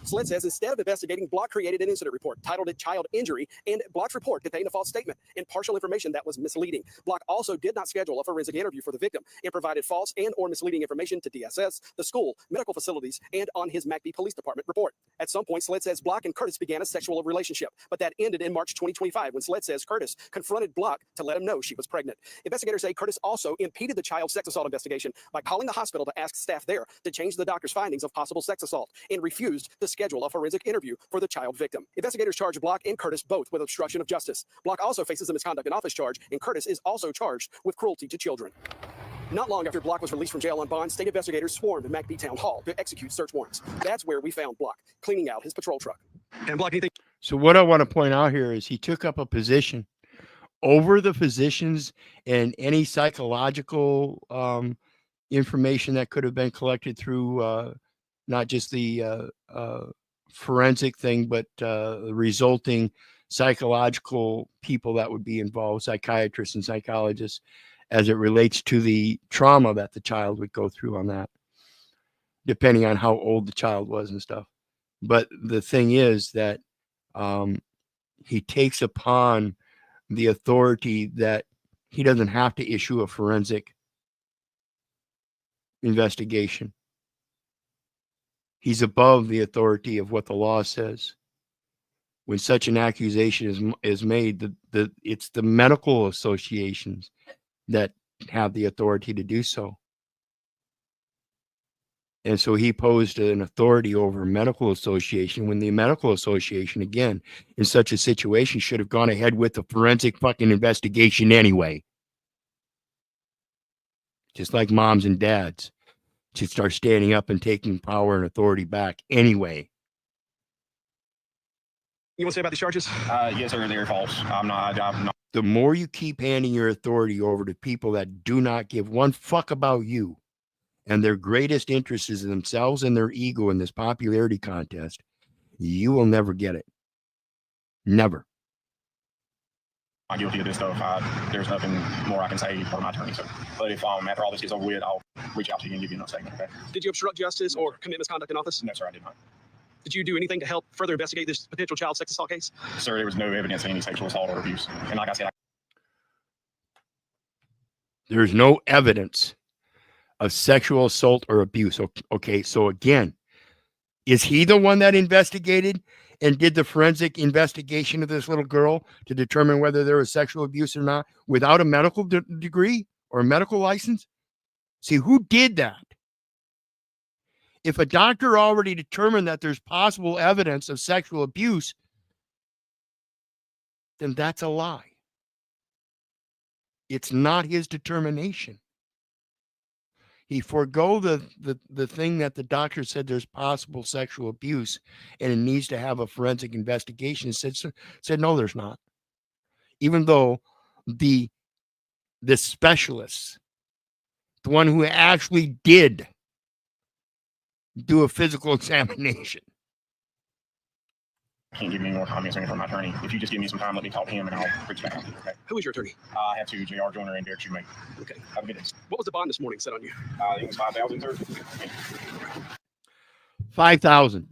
[SPEAKER 2] SLED says instead of investigating, Block created an incident report, titled it Child Injury, and Block's report contained a false statement and partial information that was misleading. Block also did not schedule a forensic interview for the victim and provided false and or misleading information to DSS, the school, medical facilities, and on his Maccabee Police Department report. At some point, SLED says Block and Curtis began a sexual relationship, but that ended in March 2025 when SLED says Curtis confronted Block to let him know she was pregnant. Investigators say Curtis also impeded the child sex assault investigation by calling the hospital to ask staff there to change the doctor's findings of possible sex assault and refused to
[SPEAKER 20] schedule a forensic interview for the child victim. Investigators charge Block and Curtis both with obstruction of justice. Block also faces a misconduct in office charge, and Curtis is also charged with cruelty to children. Not long after Block was released from jail on bond, state investigators swarmed McBee Town Hall to execute search warrants. That's where we found Block, cleaning out his patrol truck. And Block, anything?
[SPEAKER 1] So what I want to point out here is he took up a position over the physicians and any psychological information that could have been collected through not just the forensic thing, but the resulting psychological people that would be involved, psychiatrists and psychologists, as it relates to the trauma that the child would go through on that, depending on how old the child was and stuff. But the thing is that he takes upon the authority that he doesn't have to issue a forensic investigation. He's above the authority of what the law says. When such an accusation is made, it's the medical associations that have the authority to do so. And so he posed an authority over a medical association when the medical association, again, in such a situation, should have gone ahead with the forensic fucking investigation anyway. Just like moms and dads should start standing up and taking power and authority back anyway.
[SPEAKER 20] You want to say about these charges?
[SPEAKER 21] Yes, sir. They're false. I'm not.
[SPEAKER 1] The more you keep handing your authority over to people that do not give one fuck about you, and their greatest interest is in themselves and their ego in this popularity contest, you will never get it. Never.
[SPEAKER 21] I'm guilty of this stuff. There's nothing more I can say for my attorney. So, but if after all this is over with, I'll reach out to you and give you another statement. Okay?
[SPEAKER 20] Did you obstruct justice or commit misconduct in office?
[SPEAKER 21] No, sir, I did not.
[SPEAKER 20] Did you do anything to help further investigate this potential child sex assault case?
[SPEAKER 21] Sir, there was no evidence of any sexual assault or abuse. And like I said,
[SPEAKER 1] there's no evidence of sexual assault or abuse. Okay, so again, is he the one that investigated and did the forensic investigation of this little girl to determine whether there was sexual abuse or not without a medical degree or a medical license? See, who did that? If a doctor already determined that there's possible evidence of sexual abuse, then that's a lie. It's not his determination. He forego the thing that the doctor said there's possible sexual abuse and it needs to have a forensic investigation. Said no, there's not. Even though the specialists, the one who actually did do a physical examination.
[SPEAKER 21] I can't give you any more comments from my attorney. If you just give me some time, let me talk to him and I'll reach back out to you. Okay?
[SPEAKER 20] Who is your attorney?
[SPEAKER 21] I have two, J.R. Joyner and Derek Shoemake.
[SPEAKER 20] Okay.
[SPEAKER 21] Have a good day.
[SPEAKER 20] What was the bond this morning set on you?
[SPEAKER 21] It was $5,000, sir.
[SPEAKER 1] $5,000.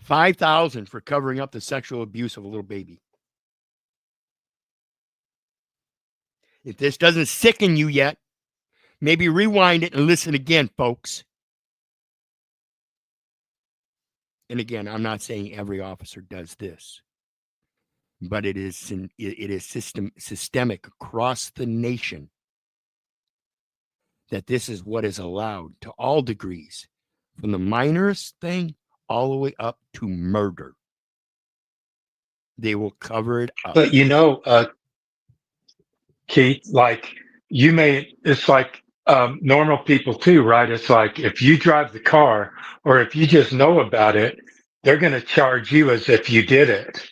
[SPEAKER 1] $5,000 for covering up the sexual abuse of a little baby. If this doesn't sicken you yet, maybe rewind it and listen again, folks. And again, I'm not saying every officer does this, but it is systemic across the nation that this is what is allowed to all degrees, from the minorest thing all the way up to murder. They will cover it up.
[SPEAKER 7] But Keith, like it's like normal people too, right? It's like if you drive the car or if you just know about it, they're going to charge you as if you did it.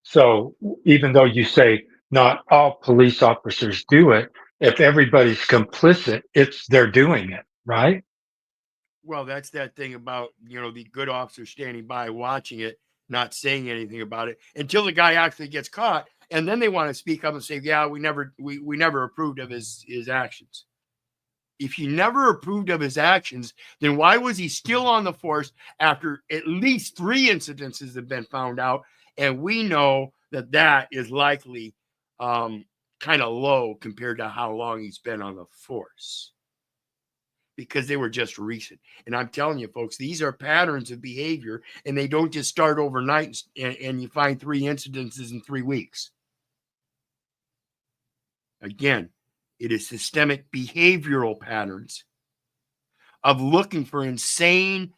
[SPEAKER 7] So even though you say not all police officers do it, if everybody's complicit, they're doing it, right?
[SPEAKER 1] Well, that's that thing about, the good officer standing by watching it, not saying anything about it until the guy actually gets caught. And then they want to speak up and say, yeah, we never approved of his actions. If you never approved of his actions, then why was he still on the force after at least 3 incidences have been found out? And we know that is likely kind of low compared to how long he's been on the force, because they were just recent. And I'm telling you, folks, these are patterns of behavior, and they don't just start overnight and you find 3 incidences in 3 weeks. Again, it is systemic behavioral patterns of looking for insane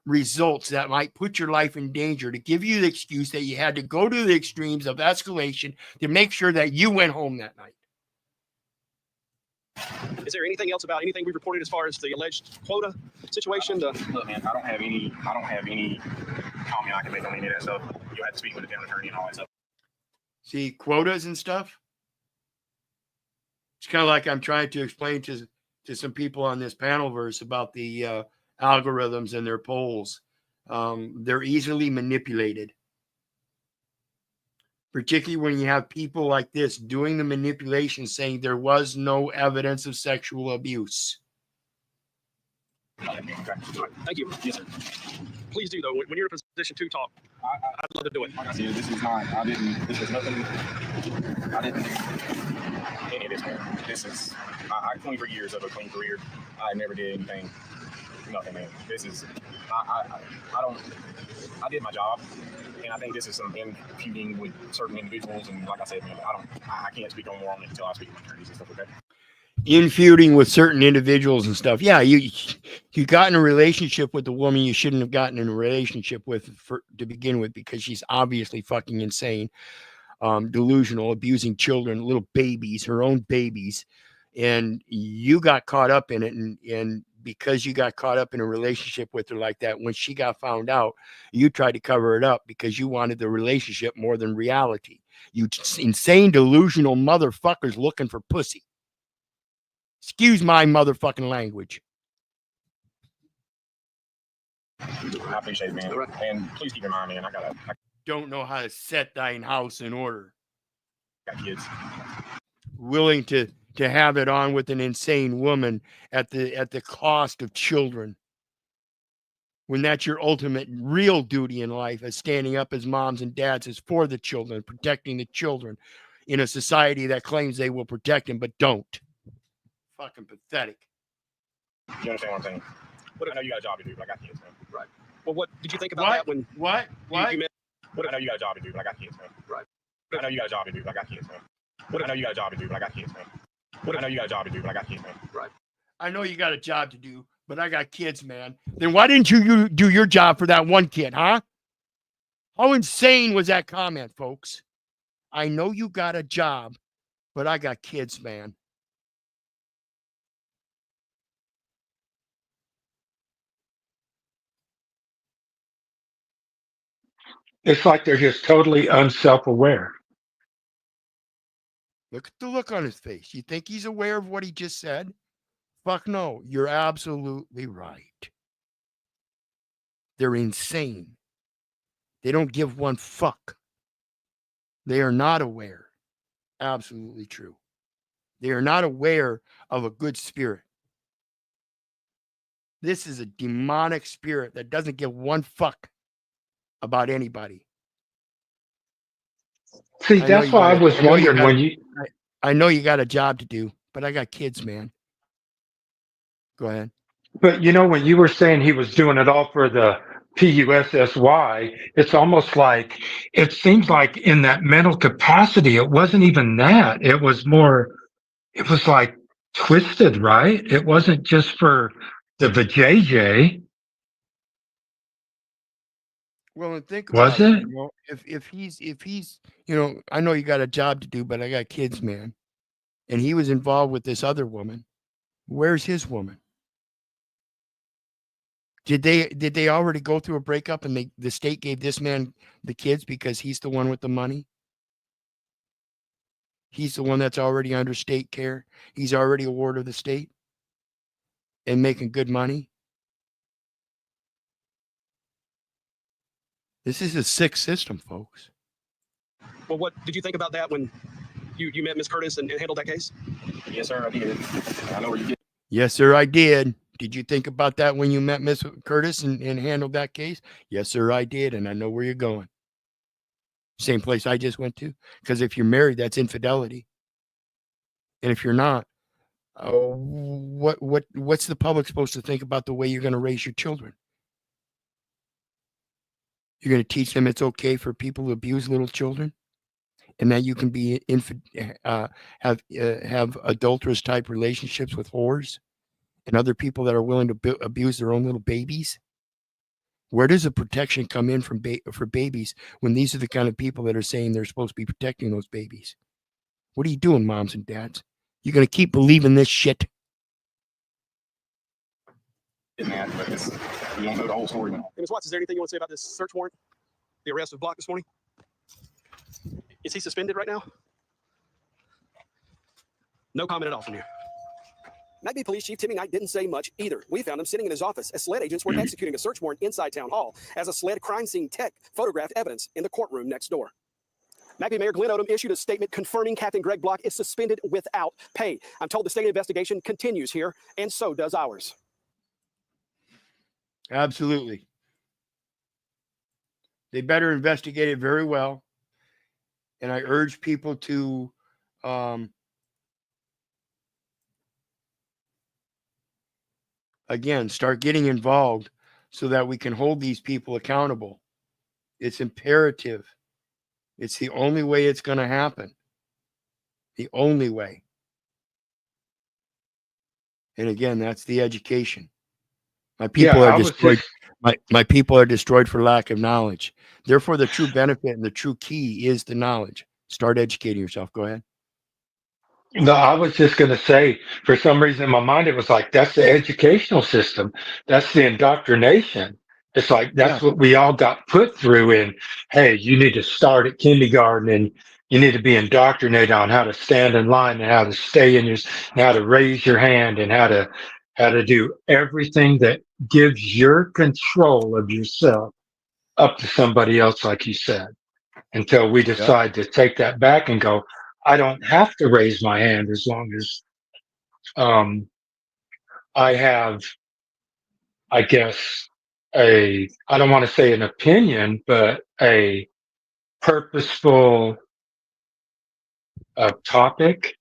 [SPEAKER 1] results that might put your life in danger, to give you the excuse that you had to go to the extremes of escalation to make sure that you went home that night.
[SPEAKER 2] Is there anything else about anything we've reported as far as the alleged quota situation?
[SPEAKER 21] Look, man, I don't have any comment I can make on any of that stuff. You have to speak with the town attorney and all that stuff.
[SPEAKER 1] See, quotas and stuff. It's kind of like I'm trying to explain to some people on this panel verse about the algorithms and their polls. They're easily manipulated, particularly when you have people like this doing the manipulation, saying there was no evidence of sexual abuse.
[SPEAKER 2] Thank you. Yes, sir. Please do, though. When you're in a position to talk, I'd love to do it.
[SPEAKER 21] Like I said, this is not, this is nothing, I didn't do any of this, man. This is, I 23 years of a clean career. I never did anything, nothing, man. This is, I did my job, and I think this is some imputing with certain individuals, and like I said, man, I can't speak on more on it until I speak with my attorneys and stuff, okay?
[SPEAKER 1] In feuding with certain individuals and stuff. Yeah, you got in a relationship with a woman you shouldn't have gotten in a relationship with to begin with, because she's obviously fucking insane, delusional, abusing children, little babies, her own babies, and you got caught up in it, and because you got caught up in a relationship with her like that, when she got found out, you tried to cover it up because you wanted the relationship more than reality. You insane, delusional motherfuckers looking for pussy. Excuse my motherfucking language.
[SPEAKER 21] I appreciate it, man. And please keep in mind, man, I
[SPEAKER 1] don't know how to set thine house in order.
[SPEAKER 21] Got kids.
[SPEAKER 1] Willing to have it on with an insane woman at the cost of children. When that's your ultimate real duty in life, as standing up as moms and dads, is for the children, protecting the children in a society that claims they will protect them but don't. Fucking pathetic.
[SPEAKER 21] You understand what I'm saying? But I know you got a job to do, but I got kids, man.
[SPEAKER 2] Right. Well, what did you think about that when?
[SPEAKER 1] What?
[SPEAKER 21] You met, I know you got a job to do, but I got kids, man.
[SPEAKER 2] Right.
[SPEAKER 21] I know you got a job to do, but I got kids, man. I know you got a job to do, but I got kids, man. I know you got a job to do, but I got kids, man.
[SPEAKER 2] Right.
[SPEAKER 1] I know you got a job to do, but I got kids, man. Then why didn't you do your job for that one kid, huh? How insane was that comment, folks? I know you got a job, but I got kids, man.
[SPEAKER 7] It's like they're just totally unself-aware.
[SPEAKER 1] Look at the look on his face. You think he's aware of what he just said? Fuck no. You're absolutely right. They're insane. They don't give one fuck. They are not aware. Absolutely true. They are not aware of a good spirit. This is a demonic spirit that doesn't give one fuck about anybody.
[SPEAKER 7] See, that's why I was wondering when you...
[SPEAKER 1] I know you got a job to do, but I got kids, man. Go ahead.
[SPEAKER 7] But, you know, when you were saying he was doing it all for the P.I.G.S.C.U.N.T.S, it's almost like, it seems like in that mental capacity, it wasn't even that. It was more, it was like twisted, right? It wasn't just for the vajayjay.
[SPEAKER 1] Well, and think about
[SPEAKER 7] was it?
[SPEAKER 1] You know, if he's, you know, I know you got a job to do, but I got kids, man. And he was involved with this other woman. Where's his woman? Did they already go through a breakup and the state gave this man the kids because he's the one with the money? He's the one that's already under state care. He's already a ward of the state and making good money. This is a sick system, folks.
[SPEAKER 2] Well, what did you think about that when you met Ms. Curtis and handled that case?
[SPEAKER 21] Yes, sir, I did. I know where you get.
[SPEAKER 1] Yes, sir, I did. Did you think about that when you met Miss Curtis and handled that case? Yes, sir, I did, and I know where you're going. Same place I just went to. Because if you're married, that's infidelity. And if you're not, what's the public supposed to think about the way you're going to raise your children? You're going to teach them it's okay for people to abuse little children, and that you can be have adulterous type relationships with whores. and other people that are willing to abuse their own little babies? Where does the protection come in from for babies when these are the kind of people that are saying they're supposed to be protecting those babies? What are you doing, moms and dads? You're going to keep believing this shit?
[SPEAKER 21] Man, but we don't know the whole story now.
[SPEAKER 2] Hey, Ms. Watts, is there anything you want to say about this search warrant? The arrest of Block this morning? Is he suspended right now? No comment at all from you. McBee Police Chief Timmy Knight didn't say much either. We found him sitting in his office as SLED agents were executing a search warrant inside Town Hall as a SLED crime scene tech photographed evidence in the courtroom next door. McBee Mayor Glenn Odom issued a statement confirming Captain Greg Block is suspended without pay. I'm told the state investigation continues here, and so does ours.
[SPEAKER 1] Absolutely. They better investigate it very well. And I urge people to again, start getting involved so that we can hold these people accountable. It's imperative. It's the only way it's going to happen. The only way. And again, that's the education. My people are destroyed. My people are destroyed for lack of knowledge. Therefore, the true benefit and the true key is the knowledge. Start educating yourself. Go ahead.
[SPEAKER 7] No, I was just going to say, for some reason in my mind, it was like, that's the educational system. That's the indoctrination. It's like, that's what we all got put through in, hey, you need to start at kindergarten and you need to be indoctrinated on how to stand in line and how to stay in your, and how to raise your hand and how to do everything that gives your control of yourself up to somebody else, like you said, until we decide to take that back and go, I don't have to raise my hand as long as I have, I guess, I don't want to say an opinion, but a purposeful topic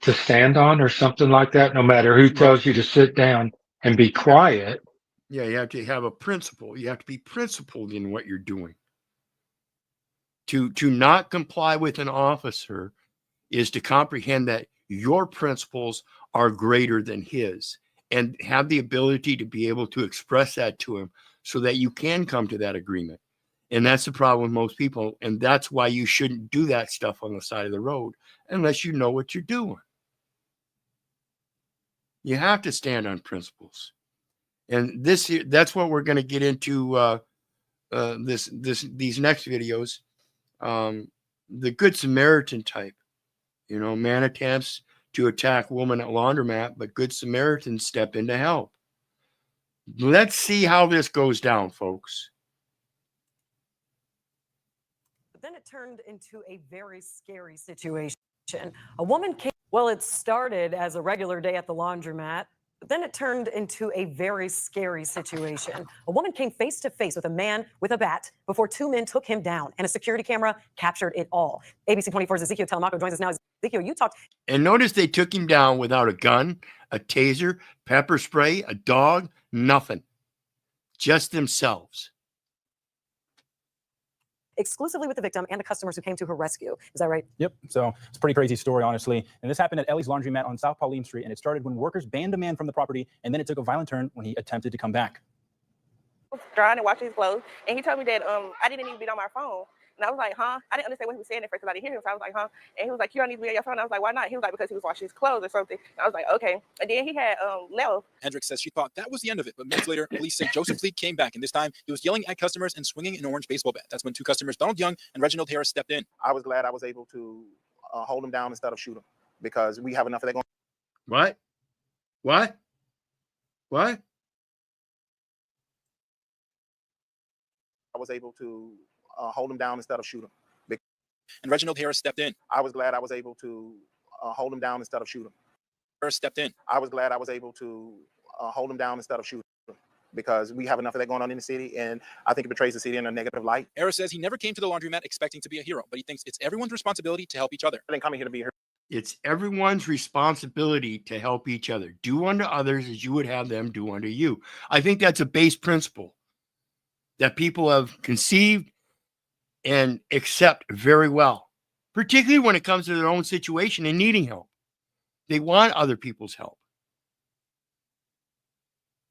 [SPEAKER 7] to stand on or something like that, no matter who tells you to sit down and be quiet.
[SPEAKER 1] Yeah, you have to have a principle. You have to be principled in what you're doing. To not comply with an officer is to comprehend that your principles are greater than his and have the ability to be able to express that to him so that you can come to that agreement. And that's the problem with most people. And that's why you shouldn't do that stuff on the side of the road unless you know what you're doing. You have to stand on principles. And that's what we're going to get into these next videos. The Good Samaritan type. You know, man attempts to attack woman at laundromat, but Good Samaritans step in to help. Let's see how this goes down, folks.
[SPEAKER 6] But then it turned into a very scary situation. A woman came, well, it started as a regular day at the laundromat, but then it turned into a very scary situation. A woman came face to face with a man with a bat before two men took him down, and a security camera captured it all. ABC 24's Ezekiel Telemaco joins us now. Ezekiel, you talked.
[SPEAKER 1] And notice they took him down without a gun, a taser, pepper spray, a dog, nothing. Just themselves.
[SPEAKER 6] Exclusively with the victim and the customers who came to her rescue. Is that right?
[SPEAKER 22] Yep. So it's a pretty crazy story, honestly. And this happened at Ellie's Laundromat on South Pauline Street. And it started when workers banned a man from the property. And then it took a violent turn when he attempted to come back.
[SPEAKER 23] I was drying and washing his clothes. And he told me that I didn't need to be on my phone. And I was like, huh? I didn't understand what he was saying at first because I didn't hear him. So I was like, huh? And he was like, you don't need to be on your phone. I was like, why not? He was like, because he was washing his clothes or something. And I was like, okay. And then he had left.
[SPEAKER 9] Hendricks says she thought that was the end of it, but minutes later, police say Joseph Lee came back, and this time he was yelling at customers and swinging an orange baseball bat. That's when two customers, Donald Young and Reginald Harris, stepped in.
[SPEAKER 21] I was glad I was able to hold him down instead of shoot him because we have enough of that going.
[SPEAKER 1] What? What? What?
[SPEAKER 21] I was able to hold him down instead of shoot him.
[SPEAKER 9] And Reginald Harris stepped in.
[SPEAKER 21] I was glad I was able to hold him down instead of shoot him.
[SPEAKER 9] Harris stepped in.
[SPEAKER 21] I was glad I was able to hold him down instead of shoot him because we have enough of that going on in the city, and I think it betrays the city in a negative light.
[SPEAKER 9] Harris says he never came to the laundromat expecting to be a hero, but he thinks it's everyone's responsibility to help each other.
[SPEAKER 21] I didn't come here to be a hero.
[SPEAKER 1] It's everyone's responsibility to help each other. Do unto others as you would have them do unto you. I think that's a base principle that people have conceived and accept very well, particularly when it comes to their own situation and needing help. They want other people's help.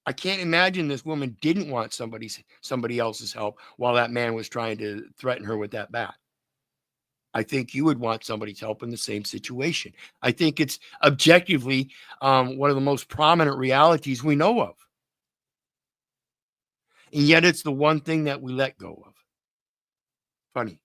[SPEAKER 1] I can't imagine this woman didn't want somebody else's help while that man was trying to threaten her with that bat. I think you would want somebody's help in the same situation. I think it's objectively one of the most prominent realities we know of. And yet it's the one thing that we let go of. Funny.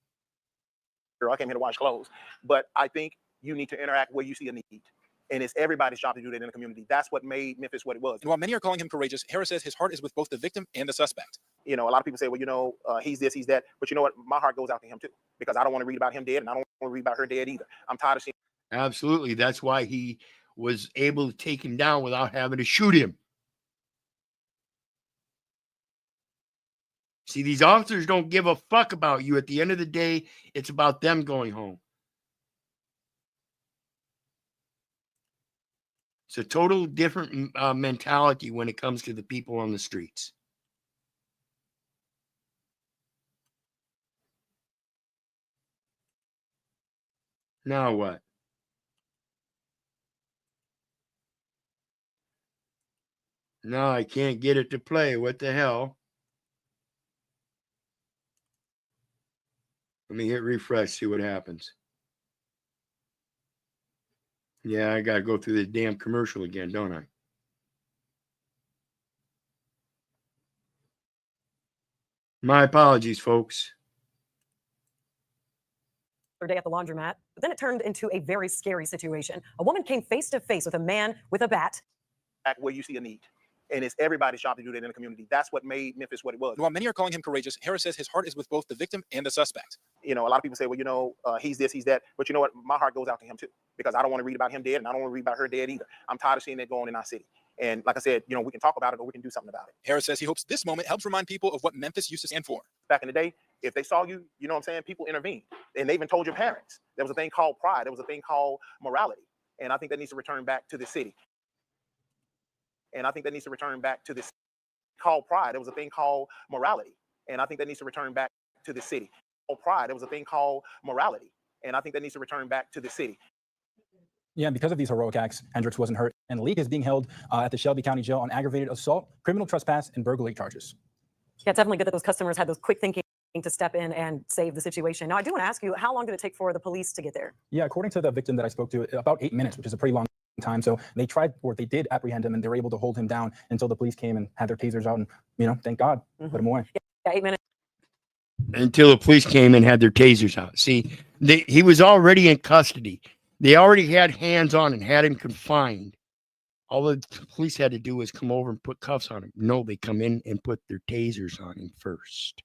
[SPEAKER 2] I came here to wash clothes, but I think you need to interact where you see a need. And it's everybody's job to do that in the community. That's what made Memphis what it was.
[SPEAKER 9] And while many are calling him courageous, Harris says his heart is with both the victim and the suspect.
[SPEAKER 2] You know, a lot of people say, well, you know, he's this, he's that. But you know what? My heart goes out to him too, because I don't want to read about him dead, and I don't want to read about her dead either. I'm tired of seeing.
[SPEAKER 1] Absolutely. That's why he was able to take him down without having to shoot him. See, these officers don't give a fuck about you. At the end of the day, it's about them going home. It's a total different mentality when it comes to the people on the streets. Now what? No, I can't get it to play. What the hell? Let me hit refresh, see what happens. Yeah, I got to go through the damn commercial again, don't I? My apologies, folks.
[SPEAKER 6] Day at the laundromat, but then it turned into a very scary situation. A woman came face to face with a man with a bat.
[SPEAKER 2] Where you see a need. And it's everybody's job to do that in the community. That's what made Memphis what it was.
[SPEAKER 9] And while many are calling him courageous, Harris says his heart is with both the victim and the suspect.
[SPEAKER 2] You know, a lot of people say, well, you know, he's this, he's that. But you know what? My heart goes out to him too, because I don't want to read about him dead, and I don't want to read about her dead either. I'm tired of seeing that going on in our city. And like I said, you know, we can talk about it or we can do something about it.
[SPEAKER 9] Harris says he hopes this moment helps remind people of what Memphis used to stand for.
[SPEAKER 2] Back in the day, if they saw you, you know what I'm saying, people intervened. And they even told your parents. There was a thing called pride. There was a thing called morality. And I think that needs to return back to the city. And I think that needs to return back to this called pride. There was a thing called morality. And I think that needs to return back to the city. Called pride. There was a thing called morality. And I think that needs to return back to the city.
[SPEAKER 22] Yeah, and because of these heroic acts, Hendricks wasn't hurt, and Leak is being held at the Shelby County Jail on aggravated assault, criminal trespass, and burglary charges.
[SPEAKER 6] Yeah, it's definitely good that those customers had those quick thinking to step in and save the situation. Now, I do want to ask you, how long did it take for the police to get there?
[SPEAKER 22] Yeah, according to the victim that I spoke to, about 8 minutes, which is a pretty long time. So they did apprehend him, and they were able to hold him down until the police came and had their tasers out, and, you know, thank God, put him away.
[SPEAKER 6] Yeah, 8 minutes.
[SPEAKER 1] Until the police came and had their tasers out. See, he was already in custody. They already had hands on and had him confined. All the police had to do was come over and put cuffs on him. No, they come in and put their tasers on him first.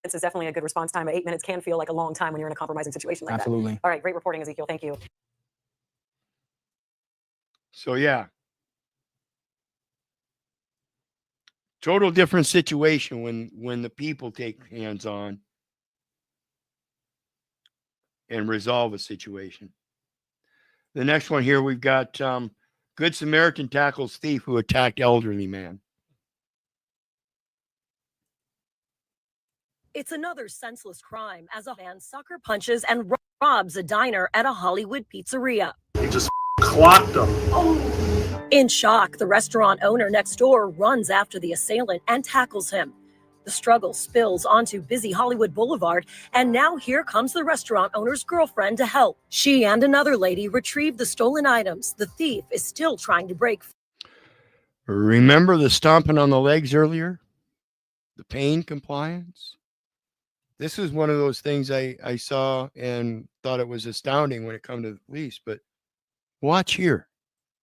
[SPEAKER 6] This is definitely a good response time. 8 minutes can feel like a long time when you're in a compromising situation like
[SPEAKER 22] Absolutely.
[SPEAKER 6] that. All right, great reporting, Ezekiel. Thank you.
[SPEAKER 1] So, yeah. Total different situation when the people take hands on and resolve a situation. The next one here, we've got Good Samaritan tackles thief who attacked elderly man.
[SPEAKER 3] It's another senseless crime as a man sucker punches and robs a diner at a Hollywood pizzeria.
[SPEAKER 14] He just clocked him.
[SPEAKER 3] In shock, the restaurant owner next door runs after the assailant and tackles him. The struggle spills onto busy Hollywood Boulevard, and now here comes the restaurant owner's girlfriend to help. She and another lady retrieve the stolen items. The thief is still trying to break.
[SPEAKER 1] Remember the stomping on the legs earlier? The pain compliance? This is one of those things I saw and thought it was astounding when it comes to the police, but watch here.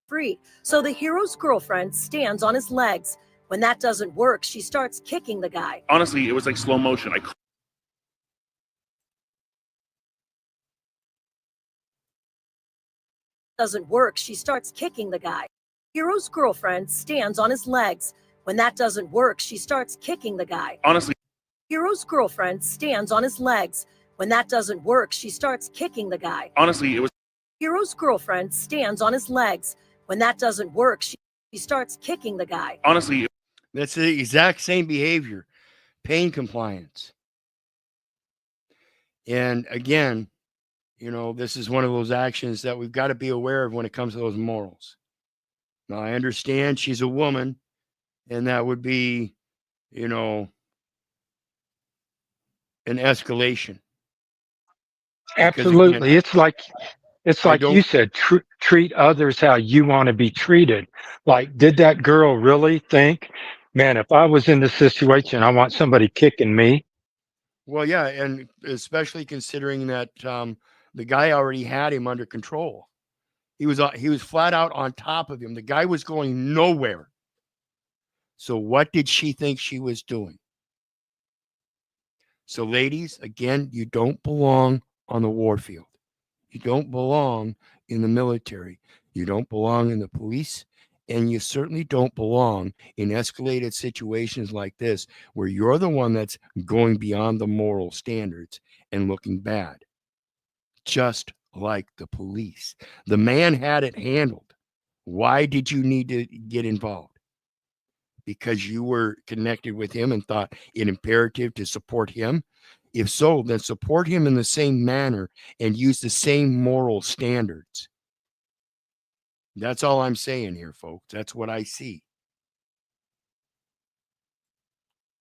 [SPEAKER 3] Free. So the hero's girlfriend stands on his legs. When that doesn't work, she starts kicking the guy.
[SPEAKER 14] Honestly, it was like slow motion.
[SPEAKER 3] Doesn't work, she starts kicking the guy. Hero's girlfriend stands on his legs. When that doesn't work, she starts kicking the guy.
[SPEAKER 14] Honestly.
[SPEAKER 3] Hero's girlfriend stands on his legs. When that doesn't work, she starts kicking the guy.
[SPEAKER 14] Honestly, it was.
[SPEAKER 3] Hero's girlfriend stands on his legs. When that doesn't work, she starts kicking the guy.
[SPEAKER 14] Honestly.
[SPEAKER 1] That's the exact same behavior. Pain compliance. And again, you know, this is one of those actions that we've got to be aware of when it comes to those morals. Now, I understand she's a woman, and that would be, you know, an escalation. Because again,
[SPEAKER 7] Absolutely. It's
[SPEAKER 1] I
[SPEAKER 7] like you
[SPEAKER 1] don't.
[SPEAKER 7] said, treat others how you want to be treated. Like, did that girl really think, man, if I was in this situation, I want somebody kicking me?
[SPEAKER 1] Well, yeah, and especially considering that the guy already had him under control. He was flat out on top of him. The guy was going nowhere. So what did she think she was doing? So, ladies, again, you don't belong on the war field. You don't belong in the military. You don't belong in the police. And you certainly don't belong in escalated situations like this, where you're the one that's going beyond the moral standards and looking bad, just like the police. The man had it handled. Why did you need to get involved? Because you were connected with him and thought it imperative to support him? If so, then support him in the same manner and use the same moral standards. That's all I'm saying here, folks. That's what I see.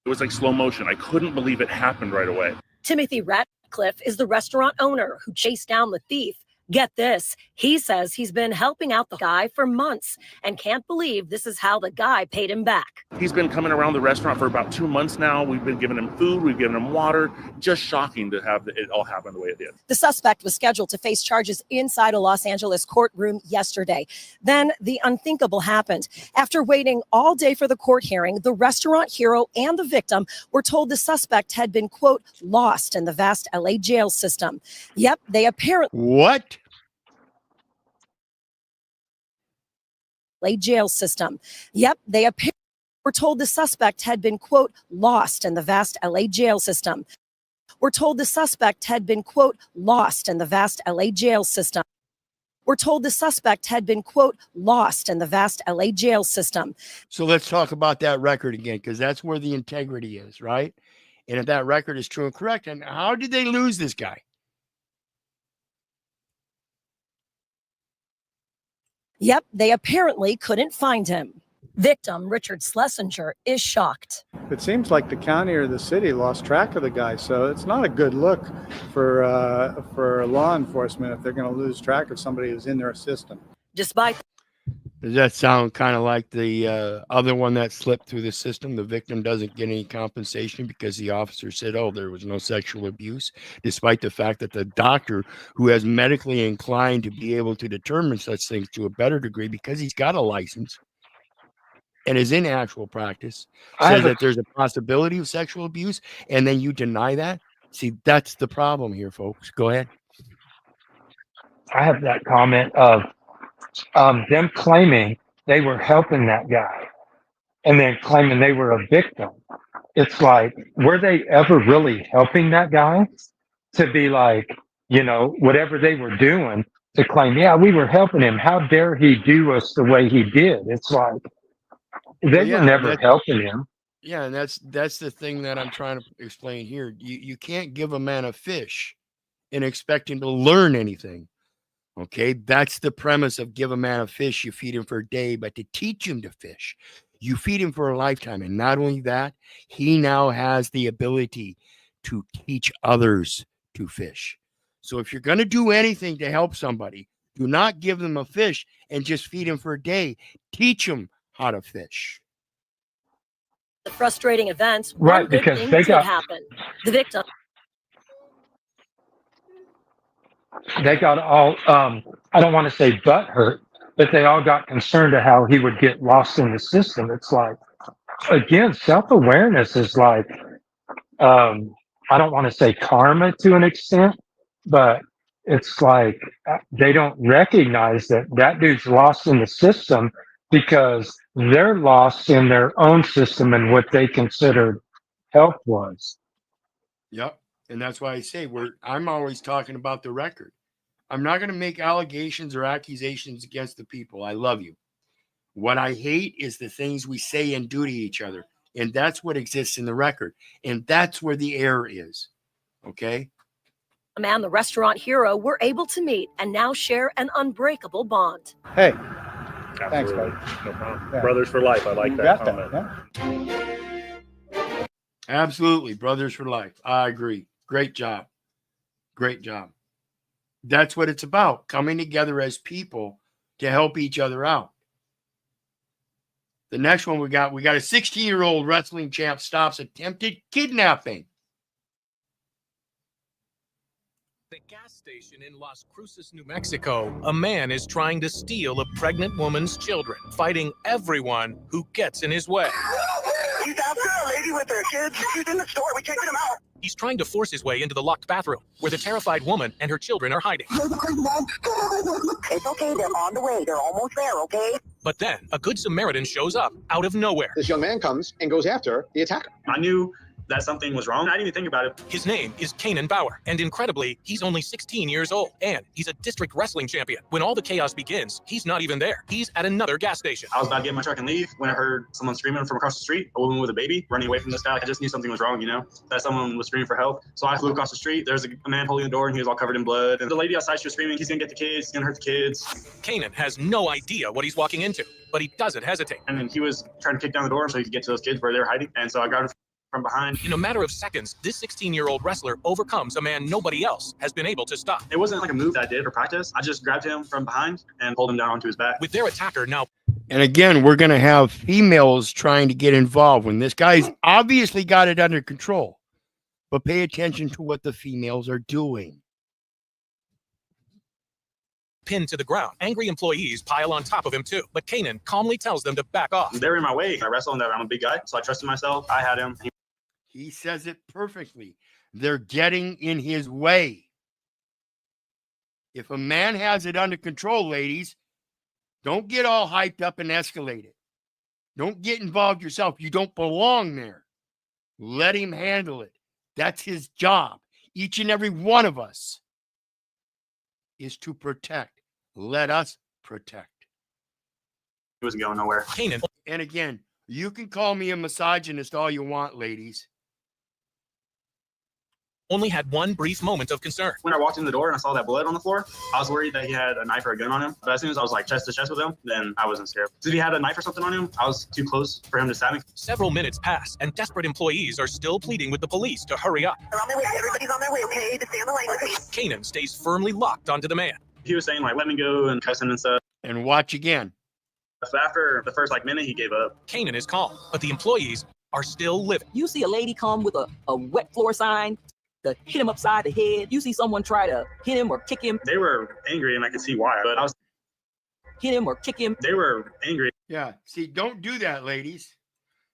[SPEAKER 4] It was like slow motion. I couldn't believe it happened right away.
[SPEAKER 3] Timothy Ratcliffe is the restaurant owner who chased down the thief. Get this, he says he's been helping out the guy for months and can't believe this is how the guy paid him back.
[SPEAKER 4] He's been coming around the restaurant for about 2 months now. We've been giving him food. We've given him water. Just shocking to have it all happen the way it did.
[SPEAKER 3] The suspect was scheduled to face charges inside a Los Angeles courtroom yesterday. Then the unthinkable happened. After waiting all day for the court hearing, the restaurant hero and the victim were told the suspect had been, quote, lost in the vast LA jail system. Yep, they apparently...
[SPEAKER 1] What?
[SPEAKER 3] Jail system. Yep, they apparently were told the suspect had been, quote, lost in the vast LA jail system. We're told the suspect had been, quote, lost in the vast LA jail system. We're told the suspect had been, quote, lost in the vast LA jail system.
[SPEAKER 1] So let's talk about that record again, because that's where the integrity is, right? And if that record is true and correct, and how did they lose this guy?
[SPEAKER 3] Yep, they apparently couldn't find him. Victim Richard Schlesinger is shocked.
[SPEAKER 11] It seems like the county or the city lost track of the guy, so it's not a good look for law enforcement if they're going to lose track of somebody who's in their system.
[SPEAKER 3] Despite...
[SPEAKER 1] Does that sound kind of like the other one that slipped through the system? The victim doesn't get any compensation because the officer said, oh, there was no sexual abuse, despite the fact that the doctor, who has medically inclined to be able to determine such things to a better degree because he's got a license and is in actual practice, says that there's a possibility of sexual abuse, and then you deny that? See, that's the problem here, folks. Go ahead.
[SPEAKER 7] I have that comment of them claiming they were helping that guy and then claiming they were a victim. It's like, were they ever really helping that guy to be like, you know, whatever they were doing to claim, yeah, we were helping him. How dare he do us the way he did? It's like, they were never helping him.
[SPEAKER 1] Yeah, and that's the thing that I'm trying to explain here. You can't give a man a fish and expect him to learn anything. Okay, that's the premise of give a man a fish, you feed him for a day, but to teach him to fish, you feed him for a lifetime. And not only that, he now has the ability to teach others to fish. So if you're going to do anything to help somebody, do not give them a fish and just feed him for a day. Teach them how to fish.
[SPEAKER 3] The frustrating events,
[SPEAKER 7] right?
[SPEAKER 3] One good
[SPEAKER 7] Because
[SPEAKER 3] thing
[SPEAKER 7] they
[SPEAKER 3] did
[SPEAKER 7] got
[SPEAKER 3] happen. The victim.
[SPEAKER 7] They got all, I don't want to say butthurt, but they all got concerned of how he would get lost in the system. It's like, again, self-awareness is like, I don't want to say karma to an extent, but it's like they don't recognize that that dude's lost in the system because they're lost in their own system and what they considered help was.
[SPEAKER 1] Yep. And that's why I say I'm always talking about the record. I'm not going to make allegations or accusations against the people. I love you. What I hate is the things we say and do to each other. And that's what exists in the record. And that's where the error is. Okay?
[SPEAKER 3] And the restaurant hero were able to meet and now share an unbreakable bond.
[SPEAKER 11] Hey, Thanks,
[SPEAKER 4] Absolutely.
[SPEAKER 11] buddy.
[SPEAKER 4] No problem.
[SPEAKER 11] Yeah.
[SPEAKER 4] Brothers for life. I like
[SPEAKER 11] You
[SPEAKER 4] that
[SPEAKER 11] got
[SPEAKER 4] comment.
[SPEAKER 11] that, yeah.
[SPEAKER 1] Absolutely. Brothers for life. I agree. Great job. Great job. That's what it's about, coming together as people to help each other out. The next one we got a 16-year-old wrestling champ stops attempted kidnapping.
[SPEAKER 9] The gas station in Las Cruces, New Mexico, a man is trying to steal a pregnant woman's children, fighting everyone who gets in his way.
[SPEAKER 8] He's after a lady with her kids. She's in the store. We can't get him out.
[SPEAKER 9] He's trying to force his way into the locked bathroom, where the terrified woman and her children are hiding.
[SPEAKER 8] It's okay. They're on the way. They're almost there, okay?
[SPEAKER 9] But then, a good Samaritan shows up out of nowhere.
[SPEAKER 12] This young man comes and goes after the attacker.
[SPEAKER 21] I knew that something was wrong. I didn't even think about it.
[SPEAKER 9] His name is Kanan Bauer, and incredibly, he's only 16 years old, and he's a district wrestling champion. When all the chaos begins, he's not even there. He's at another gas station.
[SPEAKER 21] I was about to get in my truck and leave when I heard someone screaming from across the street, a woman with a baby running away from this guy. I just knew something was wrong, that someone was screaming for help. So I flew across the street. There's a man holding the door, and he was all covered in blood. And the lady outside, she was screaming, he's gonna get the kids, he's gonna hurt the kids.
[SPEAKER 9] Kanan has no idea what he's walking into, but he doesn't hesitate.
[SPEAKER 21] And then he was trying to kick down the door so he could get to those kids where they're hiding. And so I grabbed him from behind.
[SPEAKER 9] In a matter of seconds, this 16-year-old wrestler overcomes a man nobody else has been able to stop.
[SPEAKER 21] It wasn't like a move that I did for practice. I just grabbed him from behind and pulled him down onto his back.
[SPEAKER 9] With their attacker now.
[SPEAKER 1] And again, we're going to have females trying to get involved when this guy's obviously got it under control. But pay attention to what the females are doing.
[SPEAKER 9] Pinned to the ground. Angry employees pile on top of him too, but Kanan calmly tells them to back off.
[SPEAKER 21] They're in my way. I wrestle and I'm a big guy, so I trusted myself. I had him.
[SPEAKER 1] He says it perfectly. They're getting in his way. If a man has it under control, ladies, don't get all hyped up and escalate it. Don't get involved yourself. You don't belong there. Let him handle it. That's his job. Each and every one of us is to protect. Let us protect.
[SPEAKER 21] He wasn't going nowhere.
[SPEAKER 9] Kanan.
[SPEAKER 1] And again, you can call me a misogynist all you want, ladies.
[SPEAKER 9] Only had one brief moment of concern.
[SPEAKER 21] When I walked in the door and I saw that blood on the floor, I was worried that he had a knife or a gun on him. But as soon as I was like chest to chest with him, then I wasn't scared. If he had a knife or something on him, I was too close for him to stab me.
[SPEAKER 9] Several minutes pass, and desperate employees are still pleading with the police to hurry up.
[SPEAKER 8] They're on their way. Everybody's on their way, okay? Just stay on the line, please.
[SPEAKER 9] Kanan stays firmly locked onto the man.
[SPEAKER 21] He was saying like, let me go and cussing and stuff.
[SPEAKER 1] And watch again.
[SPEAKER 21] So after the first minute, he gave up.
[SPEAKER 9] Kanan is calm, but the employees are still livid.
[SPEAKER 17] You see a lady come with a wet floor sign to hit him upside the head. You see someone try to hit him or kick him.
[SPEAKER 21] They were angry, and I could see why. But I was
[SPEAKER 17] hit him or kick him.
[SPEAKER 21] They were angry.
[SPEAKER 1] Yeah. See, don't do that, ladies.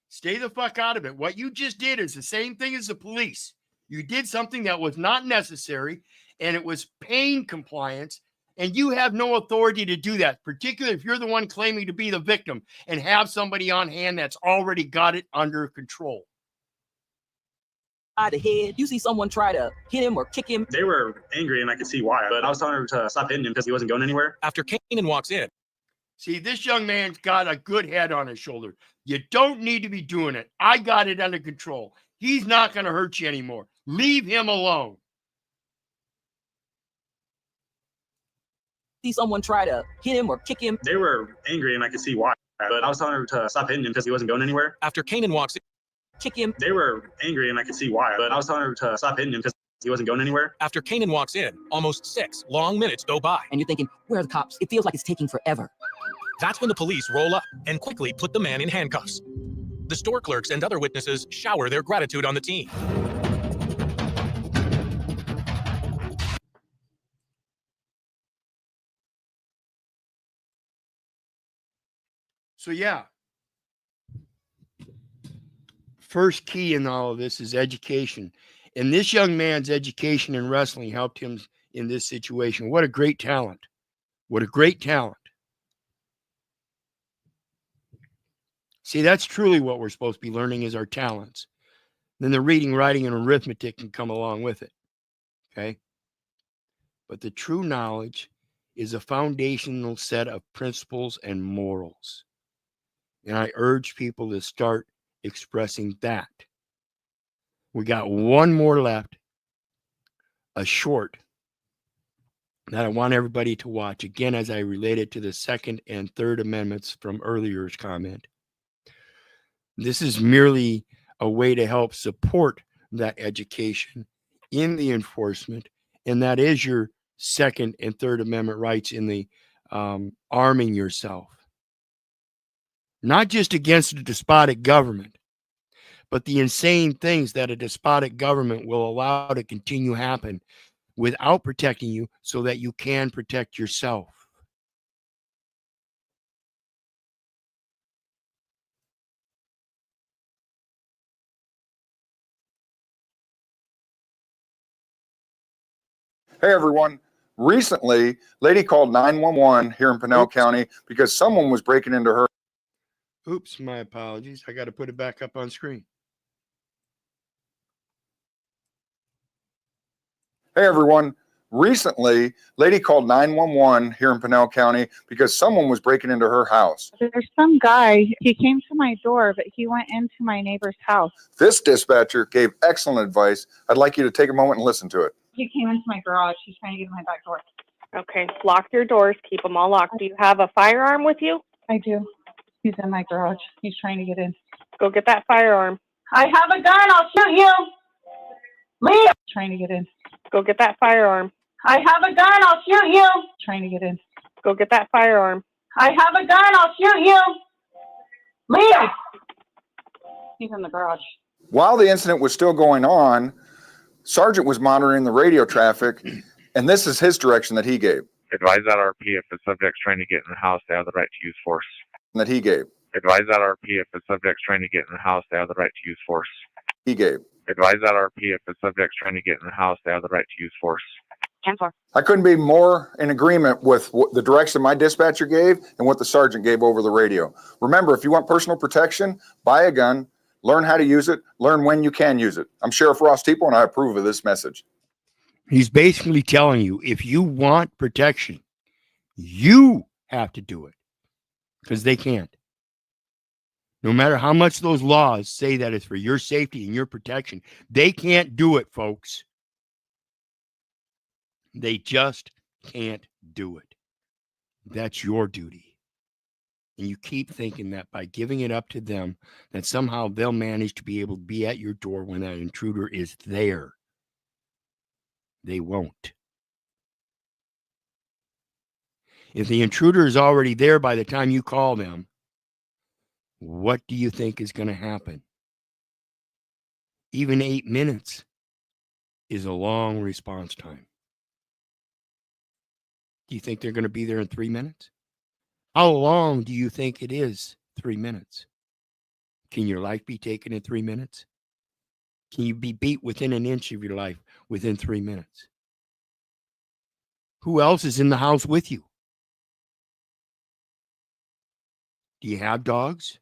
[SPEAKER 1] Stay the fuck out of it. What you just did is the same thing as the police. You did something that was not necessary, and it was pain compliance. And you have no authority to do that, particularly if you're the one claiming to be the victim and have somebody on hand that's already got it under control.
[SPEAKER 17] The head. You see someone try to hit him or kick him.
[SPEAKER 21] They were angry, and I could see why. But I was telling her to stop hitting him because he wasn't going anywhere.
[SPEAKER 9] After Kanan walks in.
[SPEAKER 1] See, this young man's got a good head on his shoulder. You don't need to be doing it. I got it under control. He's not going to hurt you anymore. Leave him alone.
[SPEAKER 17] See someone try to hit him or kick him.
[SPEAKER 21] They were angry, and I could see why. But I was telling her to stop hitting him because he wasn't going anywhere.
[SPEAKER 9] After Kanan walks in.
[SPEAKER 17] Kick him.
[SPEAKER 21] They were angry, and I could see why. But I was telling her to stop hitting him because he wasn't going anywhere.
[SPEAKER 9] After Kanan walks in, almost 6 long minutes go by.
[SPEAKER 17] And you're thinking, where are the cops? It feels like it's taking forever.
[SPEAKER 9] That's when the police roll up and quickly put the man in handcuffs. The store clerks and other witnesses shower their gratitude on the team.
[SPEAKER 1] So, yeah. First key in all of this is education. And this young man's education in wrestling helped him in this situation. What a great talent. What a great talent. See, that's truly what we're supposed to be learning is our talents. Then the reading, writing, and arithmetic can come along with it. Okay? But the true knowledge is a foundational set of principles and morals. And I urge people to start expressing that. We got one more left, a short that I want everybody to watch. Again, as I related to the Second and Third Amendments from earlier's comment. This is merely a way to help support that education in the enforcement, and that is your Second and Third Amendment rights in the arming yourself. Not just against a despotic government, but the insane things that a despotic government will allow to continue happen without protecting you so that you can protect yourself.
[SPEAKER 16] Hey everyone. Recently, lady called 911 here in Pinell County because someone was breaking into her.
[SPEAKER 1] Oops, my apologies. I got to put it back up on screen.
[SPEAKER 16] Hey everyone. Recently, lady called 911 here in Pinell County because someone was breaking into her house.
[SPEAKER 18] There's some guy, he came to my door, but he went into my neighbor's house.
[SPEAKER 16] This dispatcher gave excellent advice. I'd like you to take a moment and listen to it.
[SPEAKER 18] He came into my garage. He's trying to get in my back door.
[SPEAKER 23] Okay, lock your doors, keep them all locked. Do you have a firearm with you?
[SPEAKER 18] I do. He's in my garage. He's trying to get in.
[SPEAKER 23] Go get that firearm.
[SPEAKER 18] I have a gun. I'll shoot you. Leave. Trying to get in.
[SPEAKER 23] Go get that firearm.
[SPEAKER 18] I have a gun. I'll shoot you. Trying to get in.
[SPEAKER 23] Go get that firearm.
[SPEAKER 18] I have a gun. I'll shoot you. Leave. He's in the garage.
[SPEAKER 16] While the incident was still going on, Sergeant was monitoring the radio traffic, and this is his direction that he gave.
[SPEAKER 19] Advise that RP if the subject's trying to get in the house, they have the right to use force.
[SPEAKER 16] That he gave.
[SPEAKER 19] Advise that RP if the subject's trying to get in the house, they have the right to use force.
[SPEAKER 16] He gave.
[SPEAKER 19] Advise that RP if the subject's trying to get in the house, they have the right to use force.
[SPEAKER 16] I couldn't be more in agreement with what the direction my dispatcher gave and what the sergeant gave over the radio. Remember, if you want personal protection, buy a gun, learn how to use it, learn when you can use it. I'm Sheriff Ross Teeple, and I approve of this message.
[SPEAKER 1] He's basically telling you, if you want protection, you have to do it because they can't. No matter how much those laws say that it's for your safety and your protection, they can't do it, folks. They just can't do it. That's your duty. And you keep thinking that by giving it up to them, that somehow they'll manage to be able to be at your door when that intruder is there. They won't. If the intruder is already there by the time you call them, what do you think is going to happen? Even 8 minutes is a long response time. Do you think they're going to be there in 3 minutes? How long do you think it is? 3 minutes. Can your life be taken in 3 minutes? Can you be beat within an inch of your life within 3 minutes? Who else is in the house with you? Do you have dogs?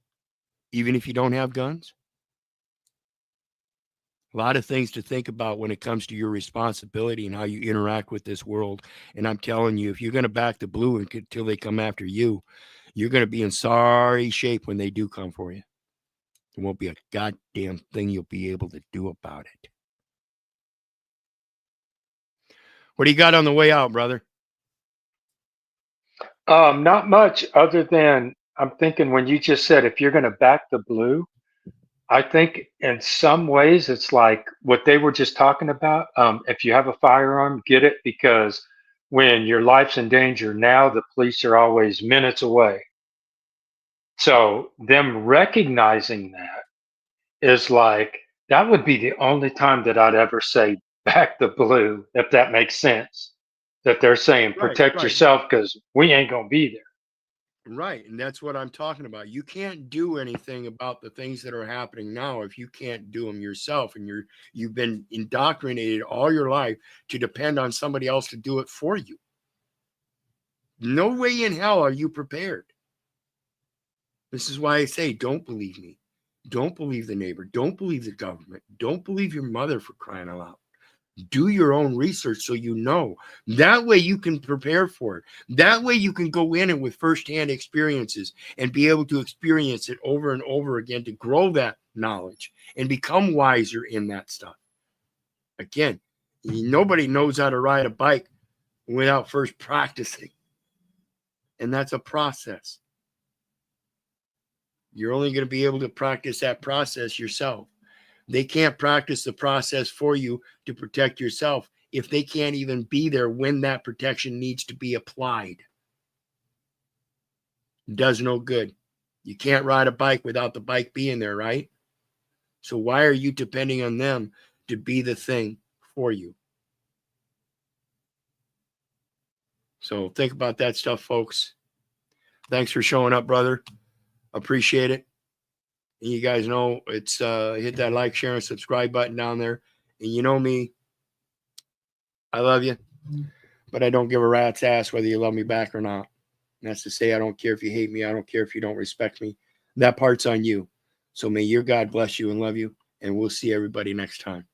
[SPEAKER 1] Even if you don't have guns? A lot of things to think about when it comes to your responsibility and how you interact with this world. And I'm telling you, if you're going to back the blue until they come after you, you're going to be in sorry shape when they do come for you. There won't be a goddamn thing you'll be able to do about it. What do you got on the way out, brother?
[SPEAKER 7] Not much other than I'm thinking when you just said, if you're going to back the blue, I think in some ways it's like what they were just talking about. If you have a firearm, get it, because when your life's in danger now, the police are always minutes away. So them recognizing that is like, that would be the only time that I'd ever say back the blue, if that makes sense. That they're saying protect yourself because we ain't going to be there.
[SPEAKER 1] Right. And that's what I'm talking about. You can't do anything about the things that are happening now if you can't do them yourself. And you've been indoctrinated all your life to depend on somebody else to do it for you. No way in hell are you prepared. This is why I say, don't believe me. Don't believe the neighbor. Don't believe the government. Don't believe your mother, for crying out loud. Do your own research so you know. That way you can prepare for it. That way you can go in it with firsthand experiences and be able to experience it over and over again to grow that knowledge and become wiser in that stuff. Again, nobody knows how to ride a bike without first practicing. And that's a process. You're only going to be able to practice that process yourself. They can't practice the process for you to protect yourself if they can't even be there when that protection needs to be applied. It does no good. You can't ride a bike without the bike being there, right? So why are you depending on them to be the thing for you? So think about that stuff, folks. Thanks for showing up, brother. Appreciate it. And you guys know it's hit that like, share, and subscribe button down there. And you know me, I love you, but I don't give a rat's ass whether you love me back or not. And that's to say, I don't care if you hate me. I don't care if you don't respect me. That part's on you. So may your God bless you and love you. And we'll see everybody next time.